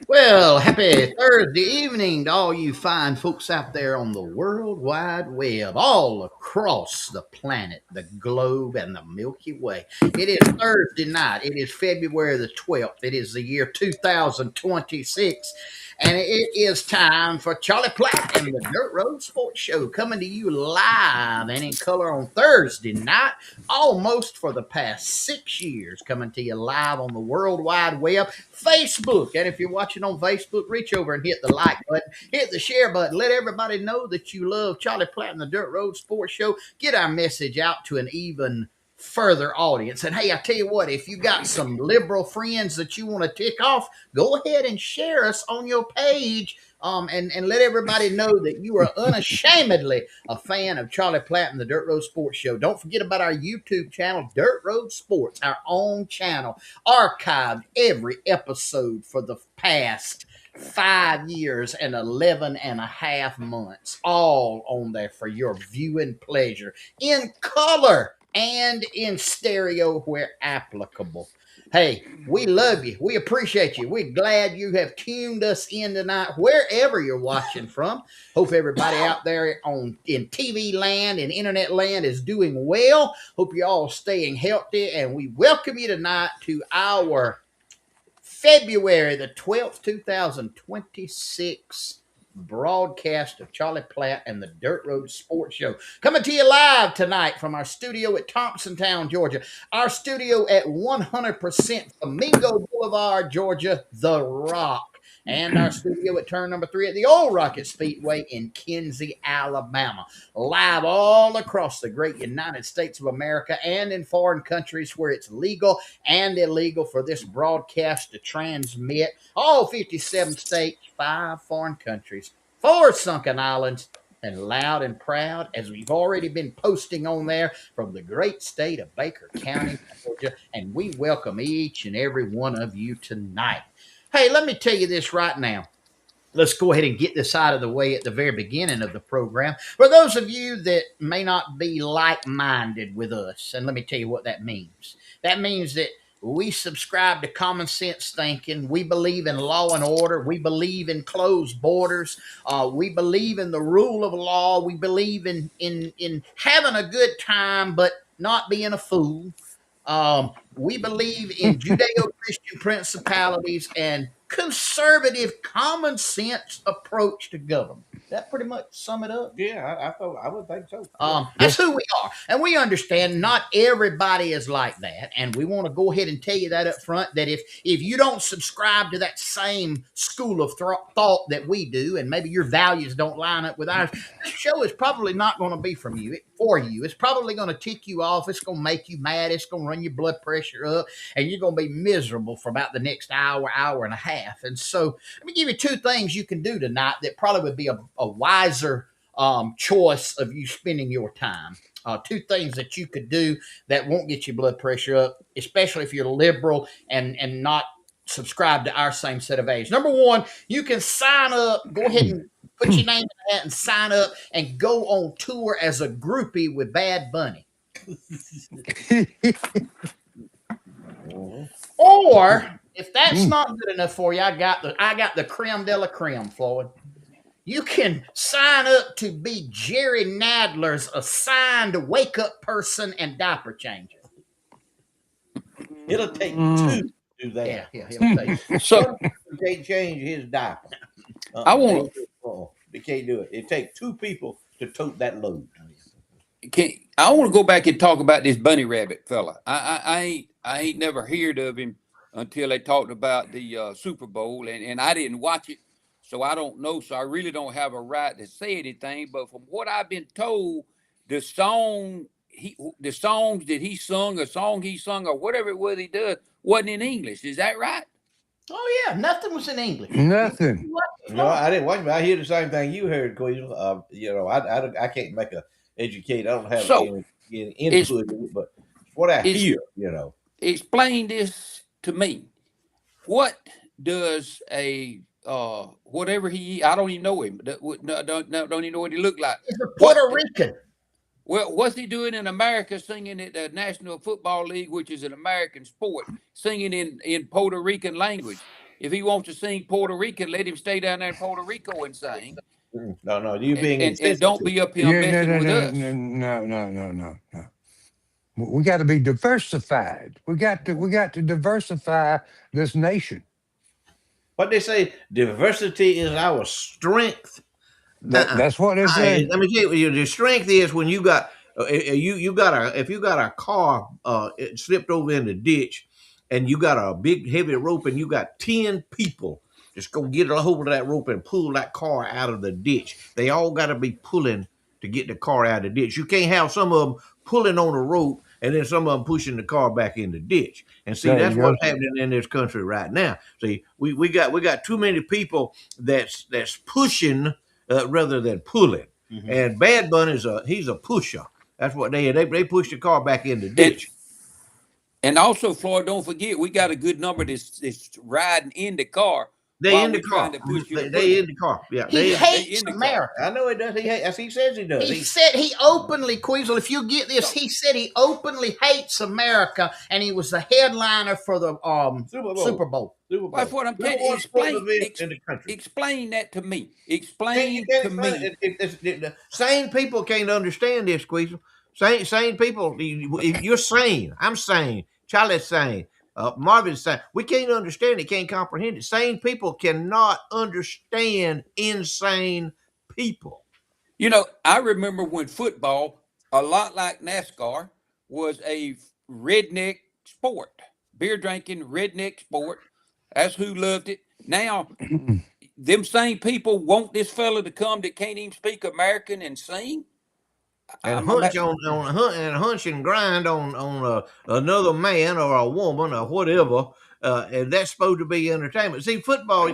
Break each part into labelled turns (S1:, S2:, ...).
S1: Well, happy Thursday evening to all you fine folks out there on the World Wide Web, all across the planet, the globe, and the Milky Way. It is Thursday night. It is February the 12th. It is the year 2026. And it is time for Charlie Platt and the Dirt Road Sports Show coming to you live and in color on Thursday night, almost for the past 6 years, coming to you live on the World Wide Web, Facebook. And if you're watching on Facebook, reach over and hit the like button, hit the share button, let everybody know that you love Charlie Platt and the Dirt Road Sports Show. Get our message out to an even further audience. And hey, I tell you what, if you got some liberal friends that you want to tick off, go ahead and share us on your page. And let everybody know that you are unashamedly a fan of Charlie Platt and the Dirt Road Sports Show. Don't forget about our YouTube channel, Dirt Road Sports, our own channel, archived every episode for the past 5 years and 11 and a half months, all on there for your viewing pleasure in color and in stereo where applicable. Hey, we love you. We appreciate you. We're glad you have tuned us in tonight, wherever you're watching from. Hope everybody out there in TV land and internet land is doing well. Hope you're all staying healthy, and we welcome you tonight to our February the 12th, 2026 broadcast of Charlie Platt and the Dirt Road Sports Show. Coming to you live tonight from our studio at Thompsontown, Georgia. Our studio at 100% Flamingo Boulevard, Georgia, The Rock. And our studio at turn number 3 at the Old Rocket Speedway in Kinsey, Alabama. Live all across the great United States of America and in foreign countries where it's legal and illegal for this broadcast to transmit. All 57 states, 5 foreign countries, 4 sunken islands, and loud and proud, as we've already been posting on there from the great state of Baker County, Georgia. And we welcome each and every one of you tonight. Hey, let me tell you this right now. Let's go ahead and get this out of the way at the very beginning of the program. For those of you that may not be like-minded with us, and let me tell you what that means. That means that we subscribe to common sense thinking. We believe in law and order. We believe in closed borders. We believe in the rule of law. We believe in having a good time, but not being a fool. We believe in Judeo-Christian principalities and conservative, common sense approach to government. That pretty much sum it up.
S2: Yeah, I thought I would think so.
S1: That's who we are, and we understand not everybody is like that, and we want to go ahead and tell you that up front. That if you don't subscribe to that same school of thought that we do, and maybe your values don't line up with ours, this show is probably not going to be for you. It's probably going to tick you off. It's going to make you mad. It's going to run your blood pressure up, and you're going to be miserable for about the next hour and a half. And so, let me give you 2 things you can do tonight that probably would be a wiser choice of you spending your time. 2 things that you could do that won't get your blood pressure up, especially if you're liberal and not subscribe to our same set of age. Number 1, you can sign up. Go ahead and put your name in that and sign up and go on tour as a groupie with Bad Bunny. Or if that's not good enough for you, I got the creme de la creme, Floyd. You can sign up to be Jerry Nadler's assigned wake-up person and diaper changer.
S2: It'll take 2 to do that.
S1: Yeah, it'll take.
S2: So they can't change his diaper.
S3: I want
S2: They can't do it. It takes 2 people to tote that load.
S3: I want to go back and talk about this bunny rabbit fella. I ain't never heard of him until they talked about the Super Bowl, and I didn't watch it, so I don't know. So I really don't have a right to say anything. But from what I've been told, the songs that he sung, or whatever it was he did, wasn't in English. Is that right?
S1: Oh yeah, nothing was in English.
S4: Nothing.
S2: No, I didn't watch it. I hear the same thing you heard, Queen. I can't make a educate. I don't have any input in it, but what I hear,
S3: Explain this to me. What does a whatever he? I don't even know him. Don't even know what he looked like.
S1: He's a Puerto Rican.
S3: Well, what's he doing in America singing at the National Football League, which is an American sport, singing in Puerto Rican language? If he wants to sing Puerto Rican, let him stay down there in Puerto Rico and sing.
S2: No, you being
S3: and don't be up here messing with us.
S4: No. We got to be diversified. We got to diversify this nation.
S2: What they say, diversity is our strength.
S4: That's what they say.
S2: Let me tell you, the strength is when you got if you got a car it slipped over in the ditch, and you got a big heavy rope, and you got 10 people just go get a hold of that rope and pull that car out of the ditch. They all got to be pulling to get the car out of the ditch. You can't have some of them pulling on the rope and then some of them pushing the car back in the ditch. And see,
S4: There
S2: that's
S4: you go.
S2: what's happening in this country right now. See, we got too many people that's pushing rather than pulling.
S1: Mhm.
S2: And Bad Bunny's he's a pusher. That's what they push the car back in the
S3: And
S2: ditch.
S3: and also, Floyd, don't forget we got a good number that's riding in the car
S2: They
S3: while
S2: in the
S3: we're trying
S2: car.
S3: to push you to
S2: They
S3: push
S2: in
S3: it.
S2: the car. Yeah,
S1: He
S3: They
S1: hates
S3: in the car.
S1: America.
S2: I know it does. As he says he does.
S1: He said he openly, Queasel, if you get this, he said he openly hates America, and he was the headliner for the
S2: Super Bowl.
S1: Super Bowl.
S2: Super
S3: That's
S2: Bowl.
S3: what I'm
S2: Number
S3: telling you.
S2: one sporting event in the country.
S3: Explain that to me.
S2: You
S3: Explain
S2: can't
S3: to
S2: explain
S3: me.
S2: the sane people can't understand this, Squeezer. Sane people, you're sane. I'm sane. Charlie's sane. Marvin's sane. We can't understand it, can't comprehend it. Sane people cannot understand insane people.
S3: You know, I remember when football, a lot like NASCAR, was a redneck sport, beer drinking redneck sport. That's who loved it. Now, them same people want this fella to come that can't even speak American and sing.
S2: And
S3: I'm
S2: hunch and hunch and grind on another man or a woman or whatever, and that's supposed to be entertainment. See, football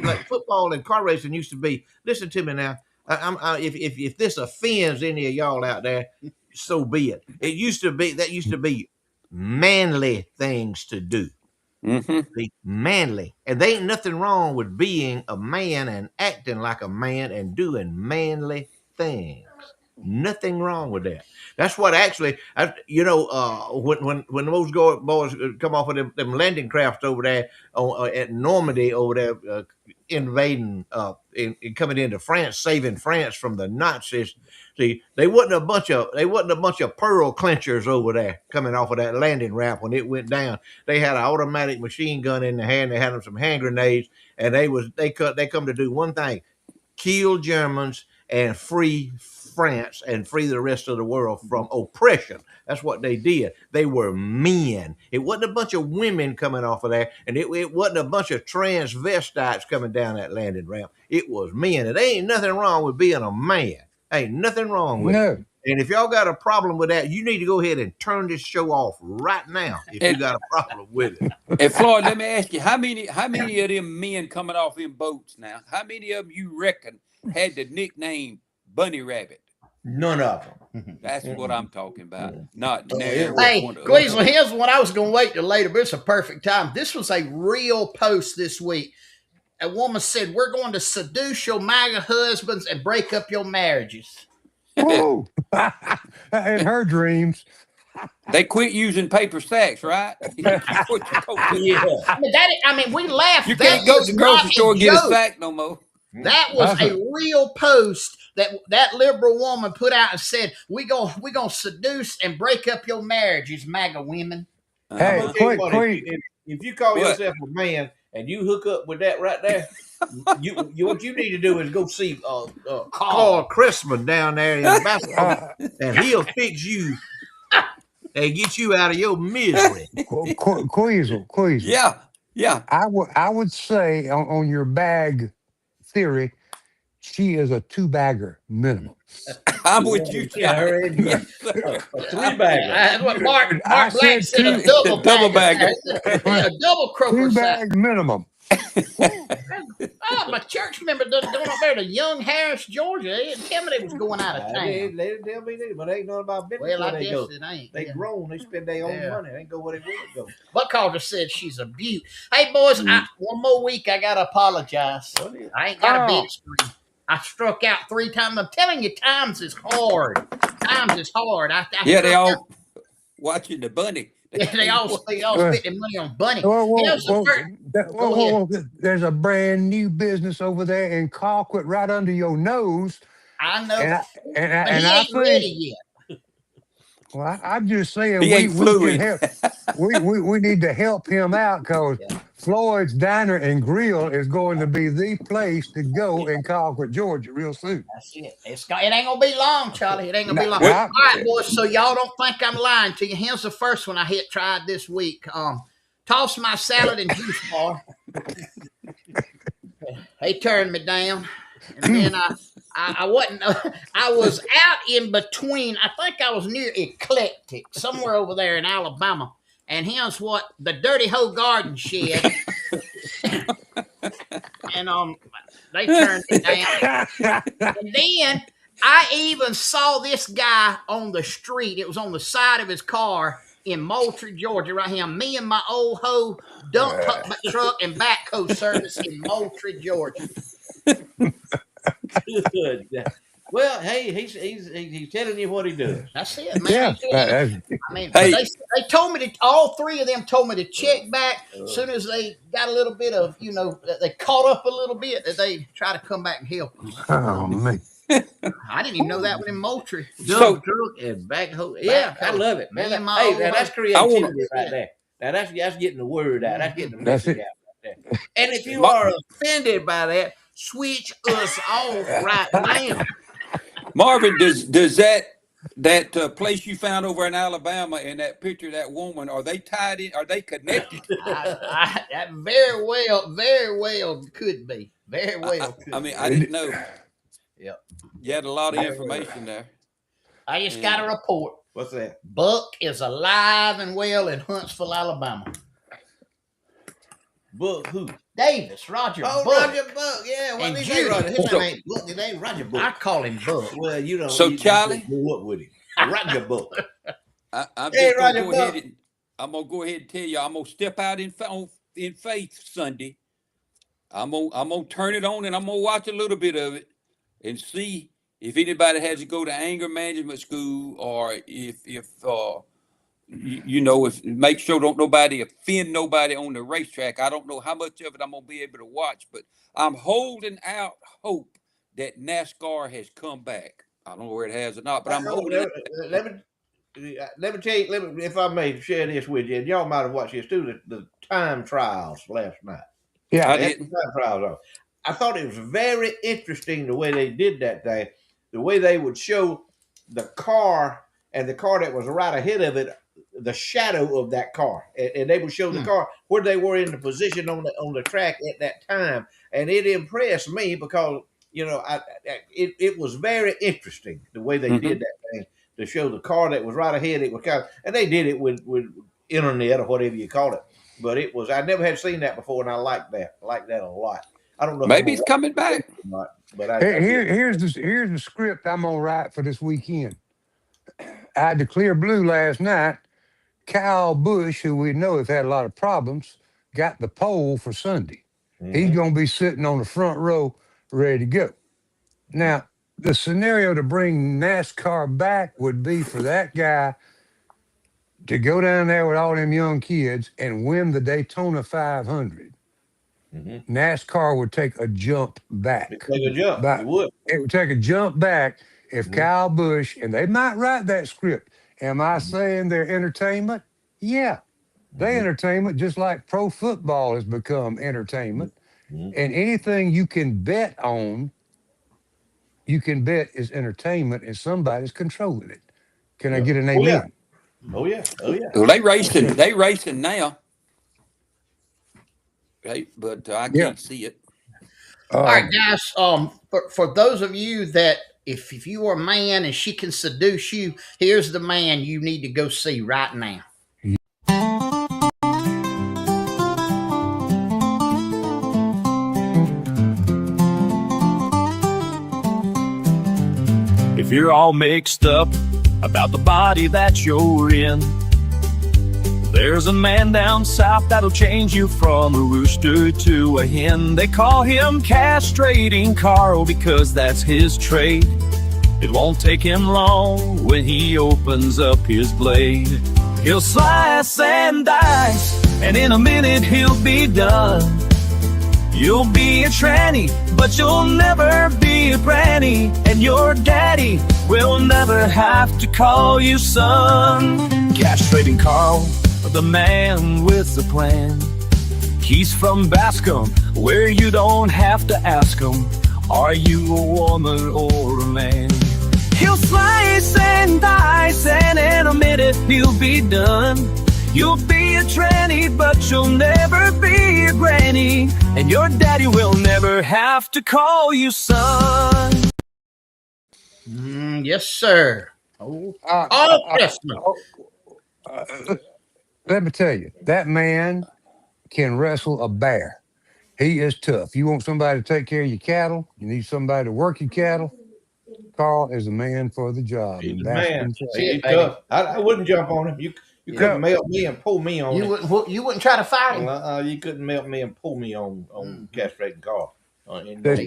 S2: and car racing used to be. Listen to me now. If this offends any of y'all out there, so be it. That used to be manly things to do.
S3: mm-hmm.
S2: See, manly, and there ain't nothing wrong with being a man and acting like a man and doing manly things. Nothing wrong with that. That's what actually, when those boys come off of them landing crafts over there at Normandy over there, invading, and coming into France, saving France from the Nazis. See, they wasn't a bunch of pearl clinchers over there coming off of that landing ramp when it went down. They had an automatic machine gun in their hand. They had them some hand grenades, and they come to do one thing: kill Germans and free France and free the rest of the world from oppression. That's what they did. They were men. It wasn't a bunch of women coming off of there, and it wasn't a bunch of transvestites coming down that landing ramp. It was men. And there ain't nothing wrong with being a man. Ain't nothing wrong with it.
S4: No.
S2: And if y'all got a problem with that, you need to go ahead and turn this show off right now if you got a problem with it.
S3: And Floyd, let me ask you, how many of them men coming off in boats now? How many of them you reckon had the nickname Bunny Rabbit?
S2: None of them.
S3: That's what I'm talking about. Not
S2: Oh,
S3: near
S1: Hey,
S3: one of
S1: Queasel,
S3: them.
S1: here's one I was going to wait till later, but it's a perfect time. This was a real post this week. A woman said, "We're going to seduce your MAGA husbands and break up your marriages."
S4: Whoa. In her dreams.
S3: They quit using paper sacks, right? That's what you told me.
S2: Yeah.
S1: We laughed.
S3: You
S1: That
S3: can't go to
S1: was
S3: the
S1: not
S3: grocery store
S1: a
S3: and get a
S1: joke.
S3: sack no more.
S1: That was
S4: That's
S1: a real post that liberal woman put out and said, we gonna seduce and break up your marriages, MAGA women.
S2: I'm
S4: Hey,
S2: gonna tell you
S4: quick,
S2: what,
S4: quick.
S2: if you call
S3: What?
S2: yourself a man and you hook up with that right there, you what you need to do is go see Carl Christman down there in Bastrop,
S4: Uh,
S2: and he'll fix you and get you out of your misery.
S4: Queasel.
S3: Yeah, yeah.
S4: I would say on your bag theory, she is a two bagger minimum.
S3: I'm with you,
S2: Yeah,
S3: Charlie.
S2: her age,
S3: Yes, sir.
S2: a three bagger.
S1: That's what Mark
S4: I
S1: Black
S4: said
S1: said. A
S4: two
S1: double
S3: The double
S1: bagger.
S3: bagger.
S1: Yeah, a double croaker
S4: two
S1: sack.
S4: bag minimum.
S1: Oh, my church member done going up there to Young Harris, Georgia. They didn't tell me they was going out of town.
S2: They'll be there, but they ain't nothing about business
S1: Well,
S2: where
S1: I
S2: they
S1: guess
S2: go.
S1: it ain't.
S2: They
S1: Yeah.
S2: grown. They spend their own
S1: Yeah.
S2: money. They go where they want to go.
S1: Buck Calder said she's a beaut. Hey, boys, one more week. I got to apologize.
S2: What is-
S1: I ain't got a
S4: Oh.
S1: big screen. I struck out 3 times. I'm telling you, times is hard. Times is hard. I
S3: Yeah, they
S1: struck out.
S3: all watching the bunny.
S1: Yeah, they all spent their money on Bunny. Here's the first. Go ahead.
S4: There's a brand new business over there in Colquitt right under your nose.
S1: I know,
S4: And I, and I,
S1: but
S4: and
S1: he
S4: I
S1: ain't
S4: think,
S1: ready yet.
S4: well, I'm just saying
S3: He ain't
S4: we can
S3: fluid.
S4: help. We need to help him out because
S1: Yeah.
S4: Floyd's Diner and Grill is going to be the place to go in Colquitt, Georgia, real soon.
S1: That's it. It ain't gonna be long, Charlie. It ain't gonna be long.
S3: What?
S1: All right, boys. So y'all don't think I'm lying to you. Here's the first one I tried this week. Toss my salad and juice bar. They turned me down, and then I wasn't. I was out in between. I think I was near Eclectic, somewhere over there in Alabama. And here's what the Dirty Hoe Garden Shed, and they turned it down. And then I even saw this guy on the street. It was on the side of his car in Moultrie, Georgia, right here. Me and my old hoe dump truck and backhoe service in Moultrie, Georgia.
S2: Good. Well, hey, he's telling you what he does.
S1: That's it, man.
S4: Yeah.
S1: I mean,
S3: Hey.
S1: they told me to. All three of them told me to check back as soon as they got a little bit of, they caught up a little bit. That they try to come back and help.
S4: Oh man.
S1: I didn't even know that one in Moultrie.
S2: Dump truck and backhoe. Yeah, I love it, man.
S1: Me and my
S2: Hey,
S1: old
S2: now that's
S1: hoe.
S2: creativity right there. Now that's getting the word out. That's getting the
S4: That's
S2: message
S4: it.
S2: out right there. And if you are offended by that, switch us off right now.
S3: Marvin, does that place you found over in Alabama and that picture of that woman, are they tied in? Are they connected?
S1: That very well could be. Very well.
S3: I mean, I didn't know.
S1: Yep.
S3: You had a lot of information there.
S1: I just got a report.
S2: What's that?
S1: Buck is alive and well in Huntsville, Alabama.
S2: Buck who?
S1: Davis, Roger
S2: Oh,
S1: Buck.
S2: Roger Buck. Yeah, what
S1: And
S2: did he say,
S1: Judy.
S2: Roger? His name ain't Buck. His name Roger
S1: I
S2: Buck.
S1: call him Buck.
S2: Well, you don't.
S3: So,
S2: you
S3: Charlie?
S2: just grew up with him. Roger Buck.
S3: I'm
S2: Hey,
S3: just gonna
S2: Roger
S3: go
S2: Buck.
S3: ahead and I'm gonna go ahead and tell you, I'm gonna step out in faith Sunday. I'm gonna turn it on and I'm gonna watch a little bit of it and see if anybody has to go to anger management school, or if if make sure don't nobody offend nobody on the racetrack. I don't know how much of it I'm gonna be able to watch, but I'm holding out hope that NASCAR has come back. I don't know where it has or not, but I'm holding it.
S2: Let me tell you, if I may share this with you, and y'all might have watched this too, the time trials last night.
S4: Yeah.
S3: I
S2: They had
S3: didn't.
S2: the time trials on. I thought it was very interesting the way they did that day, the way they would show the car and the car that was right ahead of it, the shadow of that car, and they would show the car where they were in the position on the track at that time, and it impressed me because it was very interesting the way they did that thing to show the car that was right ahead. It was and they did it with internet or whatever you call it, but it was, I never had seen that before, and I like that a lot. I don't know.
S3: Maybe it's coming back.
S2: Not, but
S4: Here's the script I'm gonna write for this weekend. I had to clear blue last night. Kyle Busch, who we know has had a lot of problems, got the pole for Sunday. He's gonna be sitting on the front row, ready to go. Now, the scenario to bring NASCAR back would be for that guy to go down there with all them young kids and win the Daytona 500. NASCAR would take a jump back.
S2: Take a jump. It would.
S4: It would take a jump back if Kyle Busch, and they might write that script. Am I saying they're entertainment? Yeah. They entertainment just like pro football has become entertainment. And anything you can bet on, you can bet is entertainment, and somebody's controlling it. Can I get an amen?
S2: Oh yeah.
S3: Well, they racing now. But I can't see it.
S1: All right, guys. For those of you that if you are a man and she can seduce you, here's the man you need to go see right now.
S5: If you're all mixed up about the body that you're in, there's a man down south that'll change you from a rooster to a hen. They call him Castrating Carl because that's his trade. It won't take him long when he opens up his blade. He'll slice and dice, and in a minute he'll be done. You'll be a tranny, but you'll never be a granny, and your daddy will never have to call you son. Castrating Carl, the man with the plan. He's from Bascom, where you don't have to ask him, are you a woman or a man? He'll slice and dice, and in a minute he'll be done. You'll be a tranny, but you'll never be a granny, and your daddy will never have to call you son.
S1: Yes, sir. Oh,
S4: Uh,
S1: all
S4: uh,
S1: Christmas.
S4: oh, uh, let me tell you, that man can wrestle a bear. He is tough. You want somebody to take care of your cattle, you need somebody to work your cattle. Carl is a man for the job,
S2: He's
S4: and
S2: a
S4: that's
S2: man.
S4: been said.
S1: That's it,
S2: He's
S1: baby.
S2: tough. I wouldn't jump on him. You
S1: Yeah.
S2: couldn't
S4: No,
S2: melt me and pull me on him.
S1: You wouldn't try to fight him.
S2: You couldn't melt me and pull me on
S1: Mhm.
S2: castrating Carl. In no way.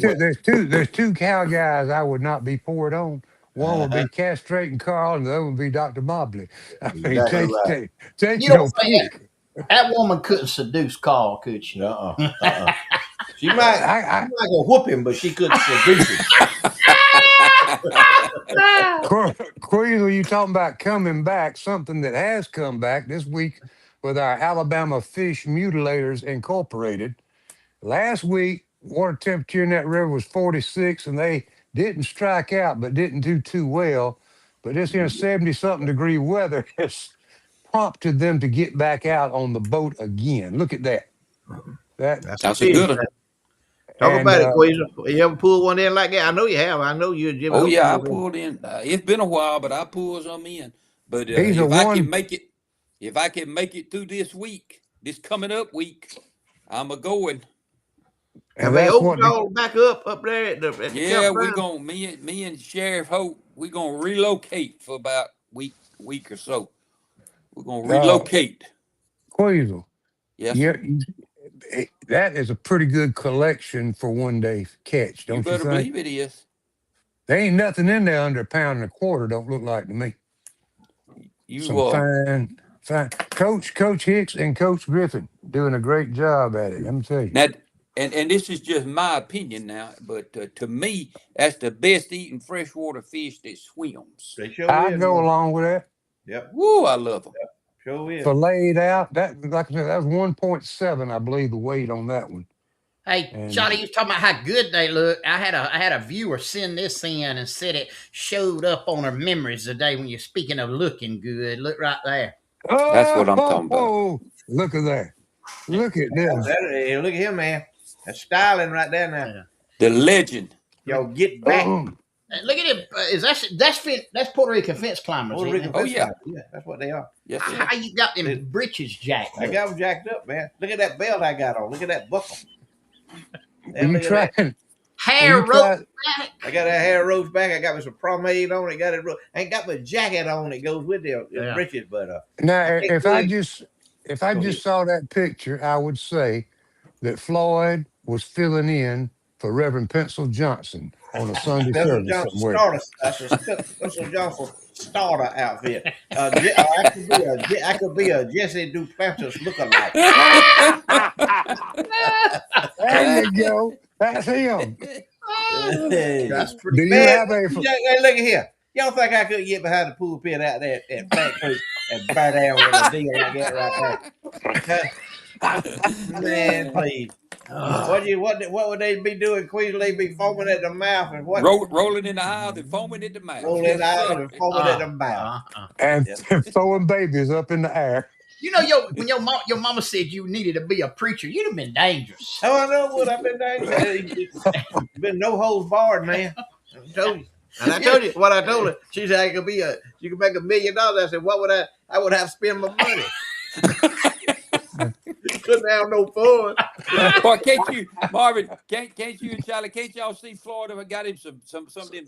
S4: there's two cow guys I would not be poured on. One would
S2: Uh-huh.
S4: be castrating Carl, and the other would be Dr. Mobley. I mean,
S2: Exactly right.
S4: take
S1: You don't
S4: your
S1: think
S4: pick.
S1: that woman couldn't seduce Carl, could she?
S2: She might
S4: I,
S2: go whoop him, but she couldn't seduce him.
S4: Queasel, you talking about coming back? Something that has come back this week with our Alabama Fish Mutilators Incorporated. Last week, water temperature in that river was 46, and they didn't strike out, but didn't do too well. But this here 70 something degree weather has prompted them to get back out on the boat again. Look at that. That
S2: That's a
S3: That's a
S2: fish.
S3: good one.
S2: Talk
S4: and
S2: about it, Quaser. You ever pull one in like that? I know you have. I know you, Jimmy.
S3: Oh
S2: Hope
S3: yeah, I
S2: pulled in.
S3: pulled in. It's been a while, but I pulled some in. But
S4: he's a one.
S3: if I can make it through this week, this coming up week, I'm a going.
S2: Have
S4: And
S2: they
S4: that's
S2: opened
S4: what the,
S2: y'all back up there at the
S3: Yeah, we
S2: campground?
S3: gonna me and Sheriff Hope, we gonna relocate for about week or so. We're gonna
S4: uh,
S3: relocate.
S4: Queasel.
S3: Yes,
S4: Yeah,
S3: sir.
S4: that is a pretty good collection for one day catch,
S3: You
S4: don't you
S3: better
S4: think?
S3: believe it is.
S4: There ain't nothing in there under a pound and a quarter. Don't look like to me.
S3: You
S4: Some fine. Coach Hicks and Coach Griffin doing a great job at it. Let me tell you.
S3: now, and this is just my opinion now, but to me, that's the best eating freshwater fish that swims.
S2: They sure
S4: I
S2: is,
S4: go
S2: man.
S4: along with that.
S2: Yep,
S3: Woo, I love them.
S2: sure is.
S4: Filleted out. That, like I said, that was 1.7, I believe, the weight on that one.
S1: Hey,
S4: And
S1: Charlie, you was talking about how good they look. I had a viewer send this in and said it showed up on her memories today when you're speaking of looking good. Look right there.
S3: That's what I'm talking about.
S4: look at that. Look at them.
S2: Hey, look at him, man. That's styling right there now.
S1: Yeah.
S3: The legend.
S2: Yo, get back.
S1: Look at him. Is that's Puerto Rican fence climbers?
S2: Puerto Rican
S3: Oh,
S2: fence
S3: yeah.
S2: climbers. Yeah, that's what they are.
S3: Yes, sir.
S1: How you got them britches jacked?
S2: I got them jacked up, man. Look at that belt I got on. Look at that buckle.
S4: Are you
S2: Look at that.
S4: trying?
S1: Hair
S4: you
S1: rope
S4: try-
S1: back.
S2: I got that hair roast back. I got me some pomade on it. Got it. I ain't got my jacket on. It goes with the
S1: Yeah.
S2: breeches, but
S4: Now,
S2: I can't
S4: if I
S2: really-
S4: just
S2: Go ahead.
S4: saw that picture, I would say that Floyd was filling in for Reverend Pencil Johnson on a Sunday
S2: Pencil
S4: service
S2: Johnson
S4: somewhere.
S2: starter. That's a Pencil Johnson starter outfit. I could be a Jesse Duplantis lookalike.
S4: There you go. That's him.
S1: That's pretty.
S4: Do you
S2: Man,
S4: have a?
S2: hey, look at here. Y'all think I could get behind the pool pit out there at Platt Creek and bear down with a deal like that right there? Man, please. What would they be doing? Queen, they be foaming at the mouth and what?
S3: Rolling in the aisle and foaming at the mouth.
S2: Rolling out and foaming at the mouth.
S4: And
S2: Yeah.
S4: throwing babies up in the air.
S1: You know, when your mama said you needed to be a preacher, you'd have been dangerous.
S2: Oh, I know what I've been doing. It's been no holds barred, man. I told you. And I told you what I told her. She said you could make $1 million. I said, what would I would have to spend my money. Couldn't have no fun.
S3: Boy, can't you, Marvin? Can't you and Charlie? Can't y'all see Florida? Got him some of them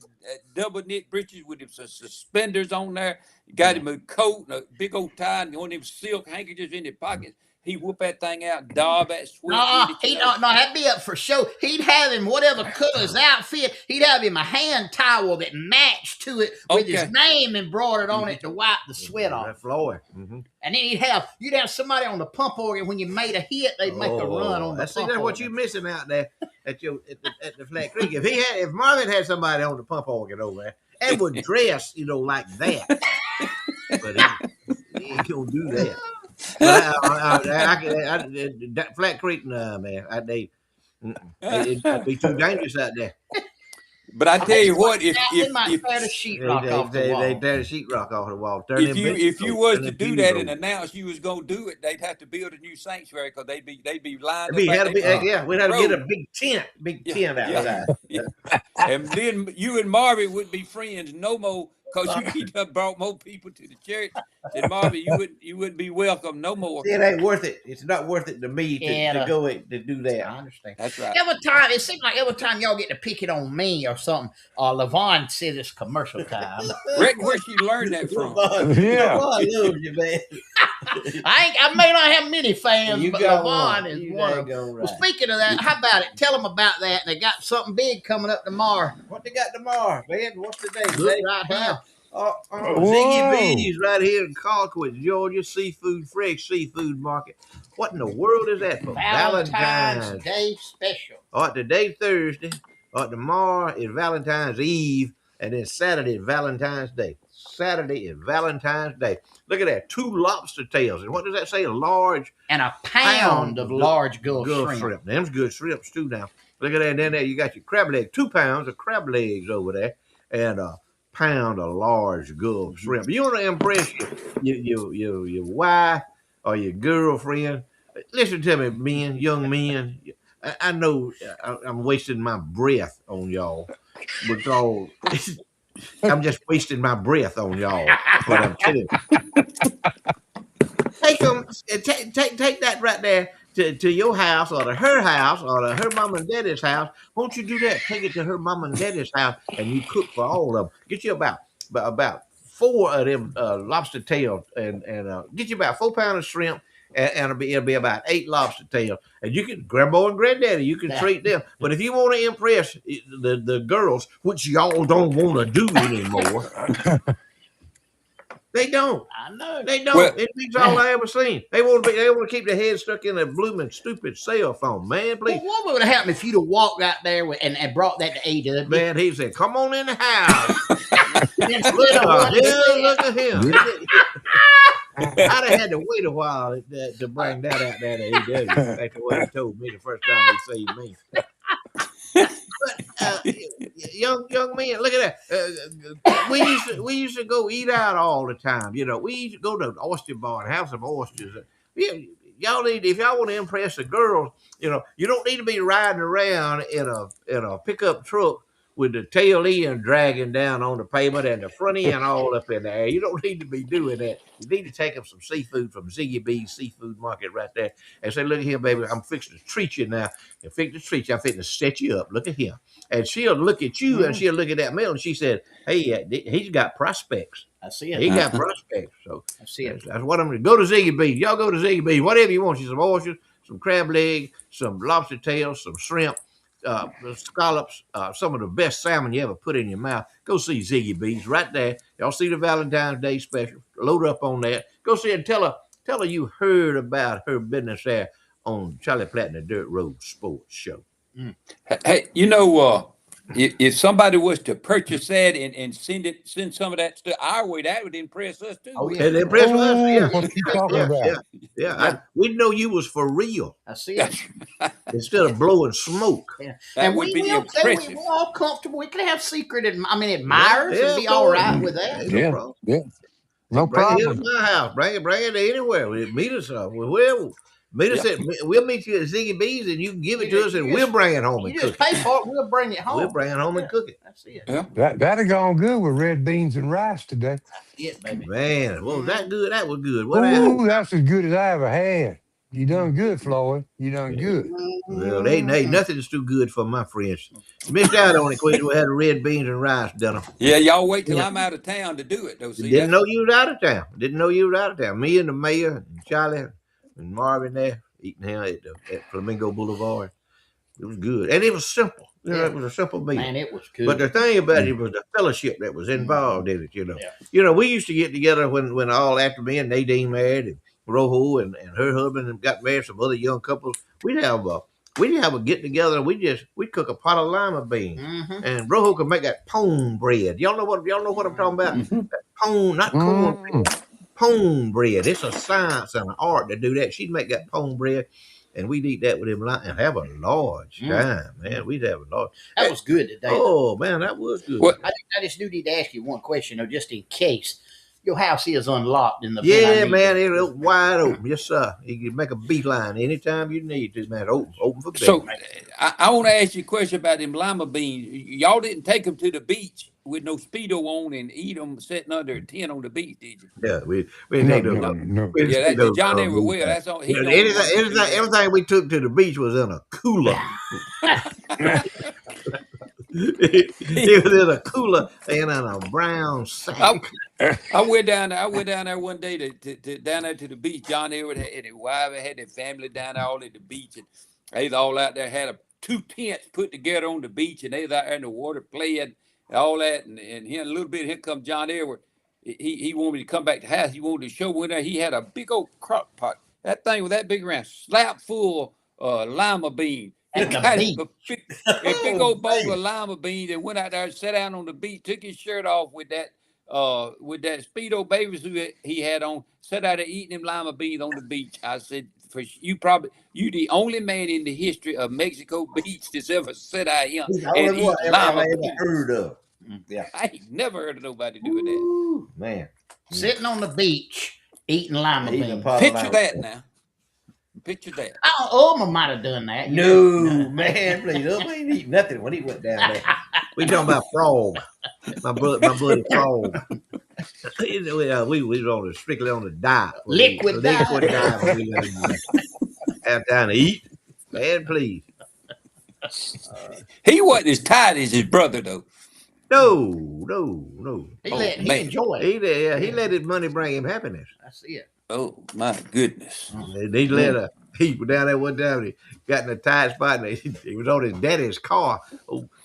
S3: double knit breeches with him some suspenders on there. Got him a coat and a big old tie and one of them silk handkerchiefs in his pockets. He whoop that thing out, daub that sweat.
S1: That'd be up for show. He'd have him whatever color his outfit. He'd have him a hand towel that matched to it with his name embroidered on it to wipe the sweat off.
S2: That's Floyd. Mm-hmm.
S1: And then you'd have somebody on the pump organ when you made a hit, they'd make a run on the pump
S2: that's what
S1: organ.
S2: you're missing out there at the Flat Creek. If Marvin had somebody on the pump organ over there and would dress, like that, but he ain't gonna do that. But Flat Creek, nah, man, it'd be too dangerous out there.
S3: But I tell you what,
S1: They might tear the sheetrock off the wall.
S2: They tear the sheetrock off the wall. Turn
S3: if
S2: them
S3: you
S2: benches
S3: if you
S2: over,
S3: was
S2: turn
S3: to
S2: them
S3: do
S2: pews
S3: that
S2: over.
S3: and announce you was gonna do it, they'd have to build a new sanctuary because they'd be lined
S2: It'd be,
S3: up out
S2: had to be,
S3: there.
S2: yeah, we'd have to get a
S3: Road.
S2: big
S3: Yeah,
S2: tent
S3: yeah,
S2: outside.
S3: yeah. And then you and Marvin wouldn't be friends no more because you done brought more people to the church. Said Marvin, you wouldn't be welcome no more.
S2: See, it ain't worth it. It's not worth it to me to go and to do that.
S1: I understand.
S3: That's right.
S1: It seems like every time y'all get to pick it on me or something, LaVon said it's commercial time.
S3: Reckon where she learned that from.
S4: Yeah.
S2: LeVon loves you, man.
S1: I may not have many fans,
S2: You
S1: but
S2: got
S1: LaVon
S2: one.
S1: is
S2: You
S1: one of them.
S2: daggone
S1: Well,
S2: right.
S1: speaking of that, how about it? Tell them about that. They got something big coming up tomorrow.
S2: What they got tomorrow, man? What's the day?
S1: Look
S2: Today?
S1: right here.
S2: Ziggy
S4: Whoa.
S2: B's right here in Colquitt, Georgia, fresh seafood market. What in the world is that for?
S1: Valentine's Day special.
S2: All right, today's Thursday. All right, tomorrow is Valentine's Eve, and then Saturday is Valentine's Day. Saturday is Valentine's Day. Look at that, 2 lobster tails. And what does that say? A large
S1: And a pound of large Gulf shrimp.
S2: Them's good shrimps too now. Look at that. Then there you got your crab leg, 2 pounds of crab legs over there, and a pound of large Gulf shrimp. You want to impress your wife or your girlfriend? Listen to me, men, young men. I know I'm wasting my breath on y'all because I'm just wasting my breath on y'all. But I'm telling you. Take them, take that right there to your house or to her house or to her mom and daddy's house. Won't you do that? Take it to her mom and daddy's house and you cook for all of them. Get you about 4 of them lobster tails and get you about 4 pounds of shrimp. And it'll be about 8 lobster tails, and you can grandma and granddaddy. You can treat them, but if you want to impress the girls, which y'all don't want to do anymore, they don't.
S1: I know.
S2: They don't.
S3: Well,
S2: It's all I ever seen. They want to keep their head stuck in a blooming stupid cell phone, man. Please,
S1: Well, what would have happened if you'd have walked out there and brought that to AW?
S2: man. He said, "Come on in the house."
S1: And split up what he
S2: Yeah,
S1: said?
S2: look at him. I'd have had to wait a while to bring that out there to AW. That's what he told me the first time he seen me. But young men, look at that. We used to go eat out all the time. You know, we used to go to the oyster bar and have some oysters. Y'all need, if y'all want to impress the girls, you know, you don't need to be riding around in a pickup truck with the tail end dragging down on the pavement and the front end all up in the air. You don't need to be doing that. You need to take up some seafood from Ziggy B's Seafood Market right there and say, look here, baby, I'm fixing to treat you now. I'm fixing to set you up. Look at him. And she'll look at you and she'll look at that male and she said, hey, he's got prospects.
S1: I see it.
S2: He got prospects. So
S1: I see it.
S2: that's what I'm going to go to Ziggy B's. Y'all go to Ziggy B's. Whatever you want. Some oysters, some crab leg, some lobster tails, some shrimp. Scallops, some of the best salmon you ever put in your mouth. Go see Ziggy B's right there. Y'all see the Valentine's Day special. Load up on that. Go see it and tell her you heard about her business there on Charlie Platt and the Dirt Road Sports Show.
S3: Hey, if somebody was to purchase that and send some of that stuff our way, that would impress us too.
S1: Oh, yeah.
S2: And impress us, yeah.
S4: What are you talking about?
S2: Yeah. We'd know you was for real
S1: I see it.
S2: instead of blowing smoke.
S1: Yeah.
S3: That
S1: And
S3: would be
S1: we're
S3: impressive.
S1: all comfortable. We can have secret, admirers
S2: Yeah,
S1: and be
S2: of
S1: all
S2: course.
S1: right with that.
S2: Ain't no
S4: Yeah.
S2: problem.
S4: Yeah. No
S2: Bring it
S4: problem.
S2: to my house. Bring it to anywhere. Meet us up. We'll meet you at Ziggy B's and you can give it to us and we'll bring it home and
S1: You
S2: cook
S1: just pay
S2: it.
S1: for it. We'll bring it home.
S2: We'll bring it home and cook it.
S1: That's it.
S3: Yeah.
S4: That'd have gone good with red beans and rice today.
S1: That's it, baby.
S2: Man, well, that good. That was good. What else?
S4: Ooh, that's as good as I ever had. You done good, Floyd. You done good.
S2: Well, ain't nothing's too good for my friends. Missed out on it, Queen. We had red beans and rice dinner.
S3: Yeah, y'all wait till I'm out of town to do it, though. See,
S2: Didn't know you was out of town. Didn't know you was out of town. Me and the mayor and Charlie and Marvin there eating here at Flamingo Boulevard. It was good. And it was simple. You know,
S1: Yeah.
S2: it was a simple meal.
S1: Man, it was good.
S2: But the thing about it was the fellowship that was involved in it, you know.
S1: Yeah.
S2: You know, we used to get together when all after me and Nadine married and Rojo and her husband got married, some other young couples. We'd have a get together and we'd cook a pot of lima beans.
S1: Mm-hmm.
S2: And Rojo could make that pone bread. Y'all know what I'm talking about?
S3: Mhm.
S2: That pone, not corn,
S4: Mm.
S2: pone bread. It's a science and an art to do that. She'd make that pone bread. and we'd eat that with him and have a large time, man. We'd have a large.
S1: That was good today.
S2: Oh man, that was good.
S3: What?
S1: I just do need to ask you one question, though, just in case. Your house is unlocked in the
S2: Yeah, man, it's wide open. Yes, sir. You can make a beeline anytime you need to, man. Open for business.
S3: So I want to ask you a question about them lima beans. Y'all didn't take them to the beach with no Speedo on and eat them sitting under a tent on the beach, did you?
S2: Yeah, we
S4: No,
S2: take those.
S4: no.
S2: We
S3: Yeah,
S2: take
S3: that's
S2: those
S3: John Edward Will. That's all. He
S2: Yeah,
S3: don't want to do that.
S2: everything we took to the beach was in a cooler. It was in a cooler and in a brown sack.
S3: I went down there. I went down there one day to down there to the beach. John Edward and his wife had their family down there all at the beach, and they was all out there. Had two tents put together on the beach, and they was out there in the water playing and all that. And here in a little bit, here come John Edward. He wanted me to come back to the house. He wanted to show me there. He had a big old crock pot. That thing was that big around, slap full of lima bean. He
S1: At the
S3: got
S1: beach.
S3: a big old bowl of lima beans and went out there and sat down on the beach, took his shirt off with that Speedo baby suit he had on, sat out there eating them lima beans on the beach. I said, you the only man in the history of Mexico Beach that's ever sat out here
S2: He's the
S3: and
S2: only
S3: eat
S2: one
S3: lima
S2: I ever
S3: beans.
S2: heard of. Yeah,
S3: I ain't never heard of nobody doing that.
S2: Ooh, man.
S1: Sitting on the beach eating lima
S2: Eating a
S1: beans.
S2: pot of
S3: Picture
S2: lima.
S3: that now. Picture that.
S1: Oh, Oma might have done that.
S2: No, man, please. We ain't eat nothing when he went down there. We talking about frog. My buddy frog. We was strictly on the diet.
S1: Liquid
S2: diet.
S1: diet.
S2: We have time to eat. Man, please.
S3: He wasn't as tight as his brother though.
S2: No.
S1: He
S3: Oh,
S1: he
S3: man.
S1: enjoyed it.
S2: He let his money bring him happiness.
S1: That's it.
S3: Oh my goodness.
S2: They let a people down there one time. He got in a tight spot. And he was on his daddy's car,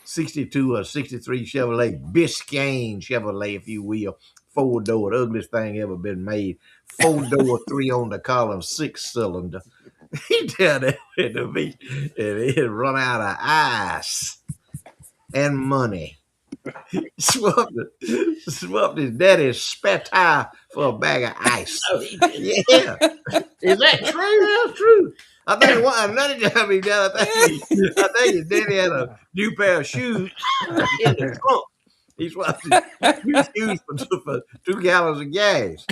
S2: 62 or 63 Chevrolet, Biscayne Chevrolet, if you will, 4-door, the ugliest thing ever been made. 4-door, 3 on the column, 6-cylinder. He down there at the beach, and he had run out of ice and money. Swapped his daddy's spare tire for a bag of ice.
S1: Oh, he did.
S2: Yeah.
S1: Is that true?
S2: That's true. I think another time he done, I think his daddy had a new pair of shoes in the trunk. He swapped his new shoes for 2 gallons of gas.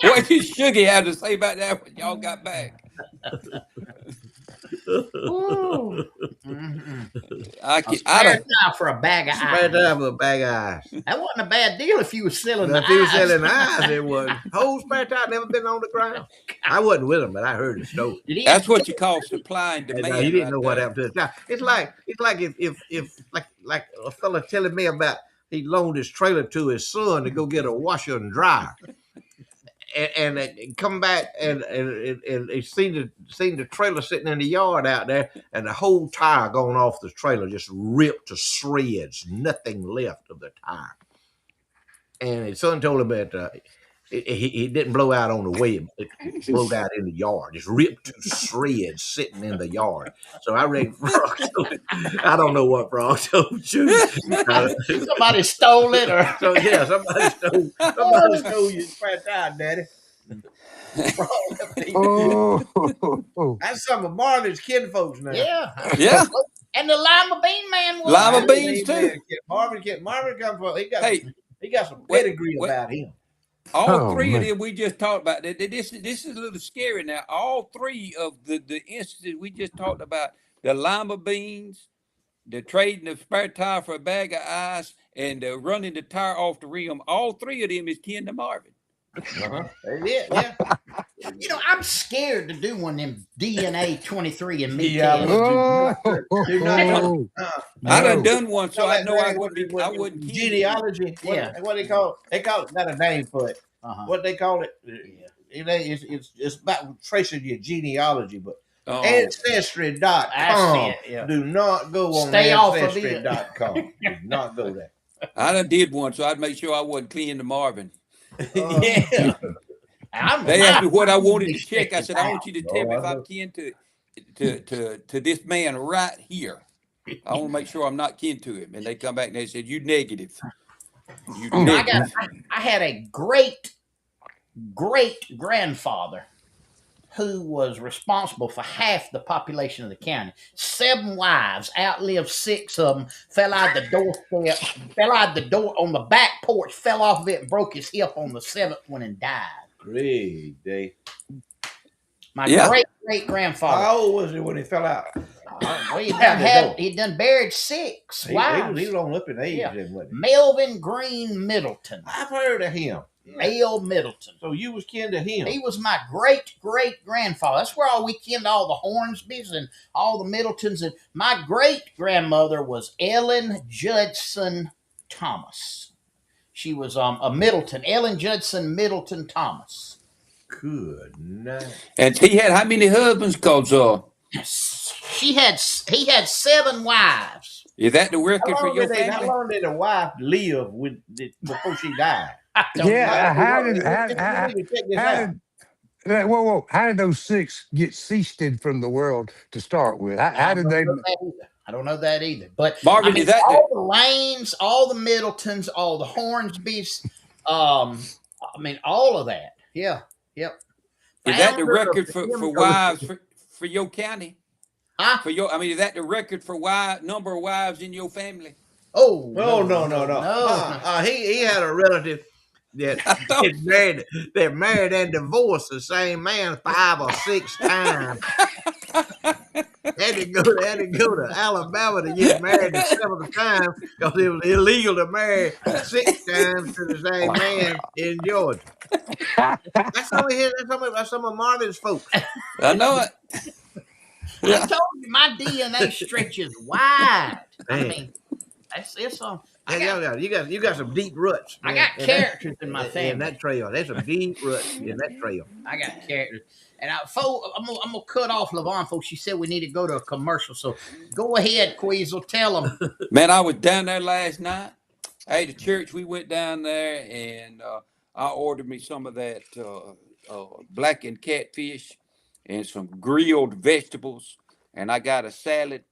S3: What did Sugar have to say about that when y'all got back? I
S1: A
S3: don't.
S1: spare tire for a bag of
S2: Spare
S1: ice.
S2: tire for a bag of ice.
S1: That wasn't a bad deal if you were selling
S2: Now,
S1: the
S2: if he was
S1: ice.
S2: selling ice, it was. Whole spare tire never been on the ground. I wasn't with him, but I heard the story.
S1: Did he
S3: That's what you call supply and
S2: And
S3: demand.
S2: he didn't
S3: right
S2: know what
S3: there.
S2: happened to the tire. It's like if like a fella telling me about he loaned his trailer to his son to go get a washer and dryer. And come back and he seen the trailer sitting in the yard out there, and the whole tire gone off the trailer, just ripped to shreds, nothing left of the tire. And his son told him that he didn't blow out on the way; it blowed out in the yard, just ripped to shreds, sitting in the yard. So I reckon Frog told, I don't know what Frog told you.
S1: somebody stole it or
S2: So yeah, somebody stole your spare tire, Daddy.
S4: Oh,
S2: That's some of Marvin's kinfolks now.
S1: yeah.
S3: Yeah,
S1: And the lima bean man was
S3: Lima beans too.
S2: Marvin come from.
S3: Hey,
S2: He got some
S3: wait,
S2: pedigree
S3: wait.
S2: about him.
S3: all
S4: Oh,
S3: three of
S4: man.
S3: them we just talked about. This is a little scary now. All three of the instances we just talked about: the lima beans, the trading the spare tire for a bag of ice, and the running the tire off the rim. All three of them is kin to Marvin.
S2: That's it. Yeah.
S1: You know, I'm scared to do one of them DNA 23 and me
S2: Yeah,
S1: tests.
S4: oh,
S2: Do not-
S3: I
S4: no.
S3: done one, so I know I
S2: What
S3: wouldn't. I wouldn't kin to you.
S2: genealogy.
S1: Yeah.
S2: What they call it? They call it. Got a name for it.
S1: Uh-huh.
S2: What they call it? It's about tracing your genealogy, but
S3: Oh,
S2: Ancestry.com.
S1: That's it, yeah.
S2: Do not go on
S1: Stay off of it.
S2: Ancestry.com. Do not go there.
S3: I done did one, so I'd make sure I wasn't clean to Marvin.
S2: Yeah.
S3: They asked me what I wanted to check. I said, I
S1: out.
S3: want you to tell me if I'm kin to this man right here. I want to make sure I'm not kin to him. And they come back and they said, you negative. You negative.
S1: I had a great grandfather who was responsible for half the population of the county. 7 wives, outlived 6 of them, fell out the doorstep, fell out the door on the back porch, fell off of it and broke his hip on the 7th one and died.
S2: Great day.
S1: My
S3: Yeah.
S1: great grandfather.
S2: How old was he when he fell out?
S1: Well,
S2: Out
S1: he done buried 6 wives.
S2: He was on up in age,
S1: Yeah.
S2: then, wasn't he?
S1: Melvin Green Middleton.
S2: I've heard of him.
S1: Mel Middleton.
S2: So you was kin to him.
S1: He was my great grandfather. That's where we kin to all the Hornsbys and all the Middletons. And my great grandmother was Ellen Judson Thomas. She was a Middleton, Ellen Judson Middleton Thomas.
S2: Good night.
S3: And he had how many husbands? Cause
S1: He had 7 wives.
S3: is that the record for your
S2: How
S3: family?
S2: long did a wife live before she died?
S1: I don't know.
S4: Yeah, how did those 6 get ceased from the world to start with? How did they?
S1: I don't know that either. But
S3: Marvin,
S1: I mean,
S3: is that
S1: all the Lanes, all the Middletons, all the Hornsbys, I mean, all of that. Yeah. Yep.
S3: is that the
S1: Founder
S3: record
S1: of
S3: for
S1: the
S3: wives for your county?
S1: Huh?
S3: For your, I mean, is that the record for number of wives in your family?
S1: Oh
S2: No.
S1: no.
S2: He had a relative that married and divorced the same man 5 or 6 times. had to go to Alabama to get married the 7th time because it was illegal to marry 6 times to the same man in Georgia. That's some of Marvin's folks.
S3: I know it.
S1: I told you my DNA stretches wide. I
S2: Man.
S1: mean, it's
S2: You got some deep roots.
S1: I
S2: man,
S1: got
S2: in
S1: characters in my
S2: in
S1: family.
S2: that trail. There's some deep roots in that trail.
S1: I got characters. And I'm gonna cut off LaVon, folks. She said we need to go to a commercial. So go ahead, Queasel. Tell them.
S3: Man, I was down there last night. Hey, the church, we went down there and I ordered me some of that blackened catfish and some grilled vegetables. And I got a salad.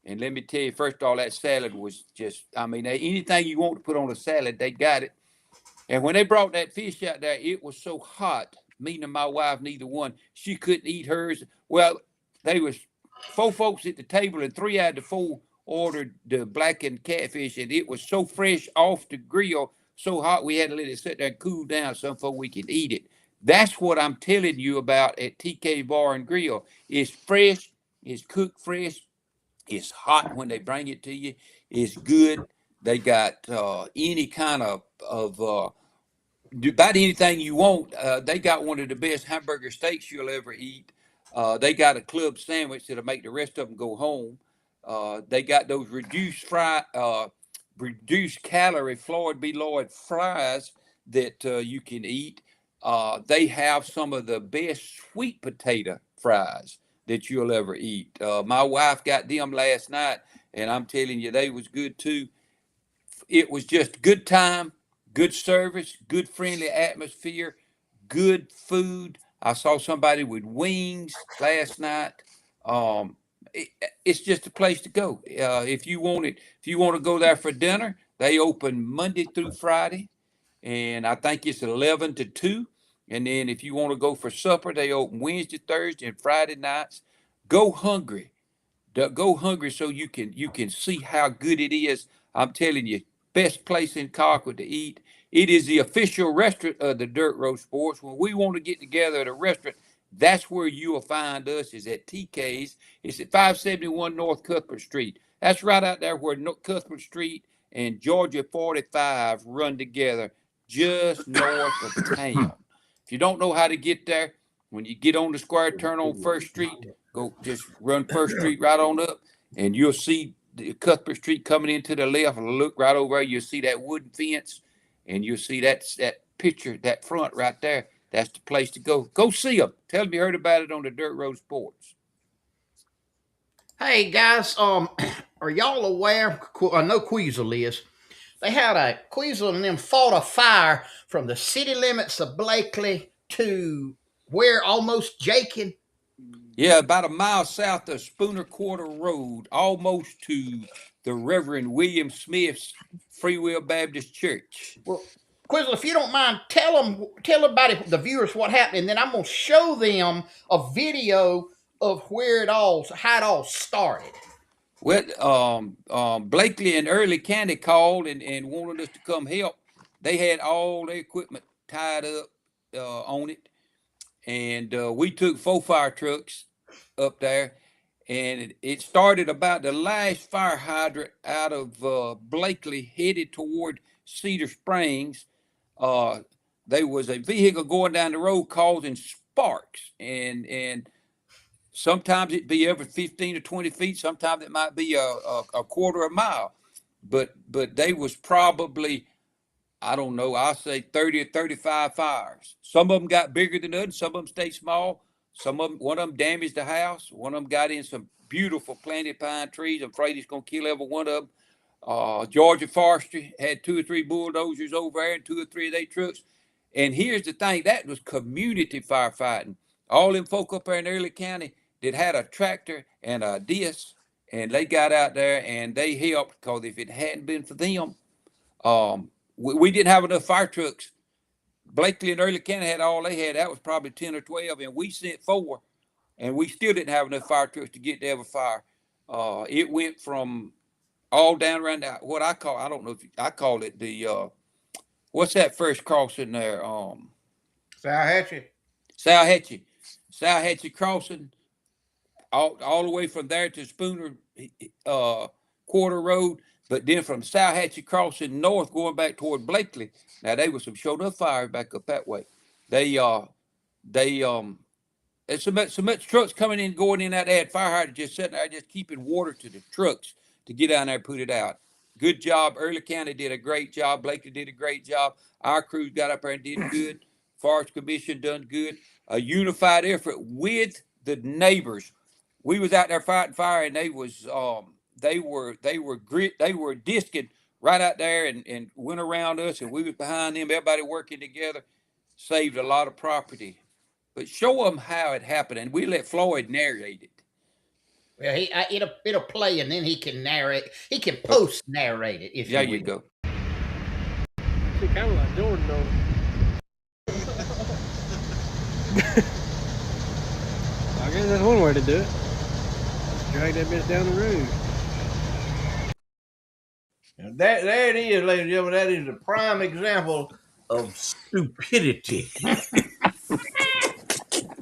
S3: And let me tell you, first of all, that salad was just, I mean, anything you want to put on a salad, they got it. And when they brought that fish out there, it was so hot. Me and my wife, neither one, she couldn't eat hers. Well, there was 4 folks at the table, and 3 out of the 4 ordered the blackened catfish, and it was so fresh off the grill, so hot we had to let it sit there and cool down some before we could eat it. That's what I'm telling you about at TK Bar and Grill. It's fresh, it's cooked fresh, it's hot when they bring it to you, it's good. They got any kind of about anything you want. They got one of the best hamburger steaks you'll ever eat. They got a club sandwich that'll make the rest of them go home. They got those reduced calorie Floyd B. Lloyd fries that you can eat. They have some of the best sweet potato fries that you'll ever eat. My wife got them last night, and I'm telling you, they was good too. It was just good time, good service, good friendly atmosphere, good food. I saw somebody with wings last night. It's just a place to go. If you want to go there for dinner, they open Monday through Friday, and I think it's 11 to 2. And then if you want to go for supper, they open Wednesday, Thursday, and Friday nights. Go hungry. Go hungry so you can see how good it is. I'm telling you, best place in Colquitt to eat. It is the official restaurant of the Dirt Road Sports. When we want to get together at a restaurant, that's where you will find us, is at TK's. It's at 571 North Cuthbert Street. That's right out there where Cuthbert Street and Georgia 45 run together, just north of town. If you don't know how to get there, when you get on the square, turn on First Street, go just run First Street right on up, and you'll see the Cuthbert Street coming into the left. Look right over there, you'll see that wooden fence, and you'll see that picture, that front right there. That's the place to go. Go see them. Tell them you heard about it on the Dirt Road Sports.
S1: Hey guys, are y'all aware? I know Queasel is. They had a Queasel and them fought a fire from the city limits of Blakely to where almost Jakin.
S3: Yeah, about a mile south of Spooner Quarter Road, almost to the Reverend William Smith's Free Will Baptist Church.
S1: Well, Quizzle, if you don't mind, tell everybody, the viewers, what happened, and then I'm gonna show them a video of how it all started.
S3: Well, Blakely and Early County called and wanted us to come help. They had all their equipment tied up on it, and we took 4 fire trucks up there, and it started about the last fire hydrant out of Blakely, headed toward Cedar Springs. Uh, there was a vehicle going down the road causing sparks, and sometimes it'd be every 15 to 20 feet. Sometimes it might be a quarter of a mile. But they was probably, I don't know, I'll say 30 or 35 fires. Some of them got bigger than others. Some of them stayed small. One of them damaged the house. One of them got in some beautiful planted pine trees. I'm afraid it's going to kill every one of them. Georgia Forestry had 2 or 3 bulldozers over there and 2 or 3 of their trucks. And here's the thing, that was community firefighting. All them folk up there in Early County that had a tractor and a disc, and they got out there and they helped, because if it hadn't been for them, we didn't have enough fire trucks. Blakely and Early County had all they had. That was probably 10 or 12, and we sent 4, and we still didn't have enough fire trucks to get to every fire. It went from all down around what I don't know if I call it what's that first crossing there?
S2: Salhatchie.
S3: Salhatchie crossing, all the way from there to Spooner Quarter Road, but then from Salhatchie crossing north going back toward Blakely. Now they was some showed up fires back up that way. There's so much trucks coming in, going in that they had fire hydrant just sitting there, just keeping water to the trucks to get down there and put it out. Good job. Early County did a great job. Blakely did a great job. Our crew got up there and did good. Forest Commission done good. A unified effort with the neighbors. We was out there fighting fire, and they were disking right out there and went around us, and we was behind them. Everybody working together, saved a lot of property. But show them how it happened, and we let Floyd narrate it.
S1: Well, it'll play, and then he can narrate. He can post narrate it if
S3: There
S1: you
S3: you go.
S6: See, kind of like Jordan though. I guess that's one way to do it. Just drag that bitch down the road.
S2: There it is, ladies and gentlemen. That is a prime example of stupidity.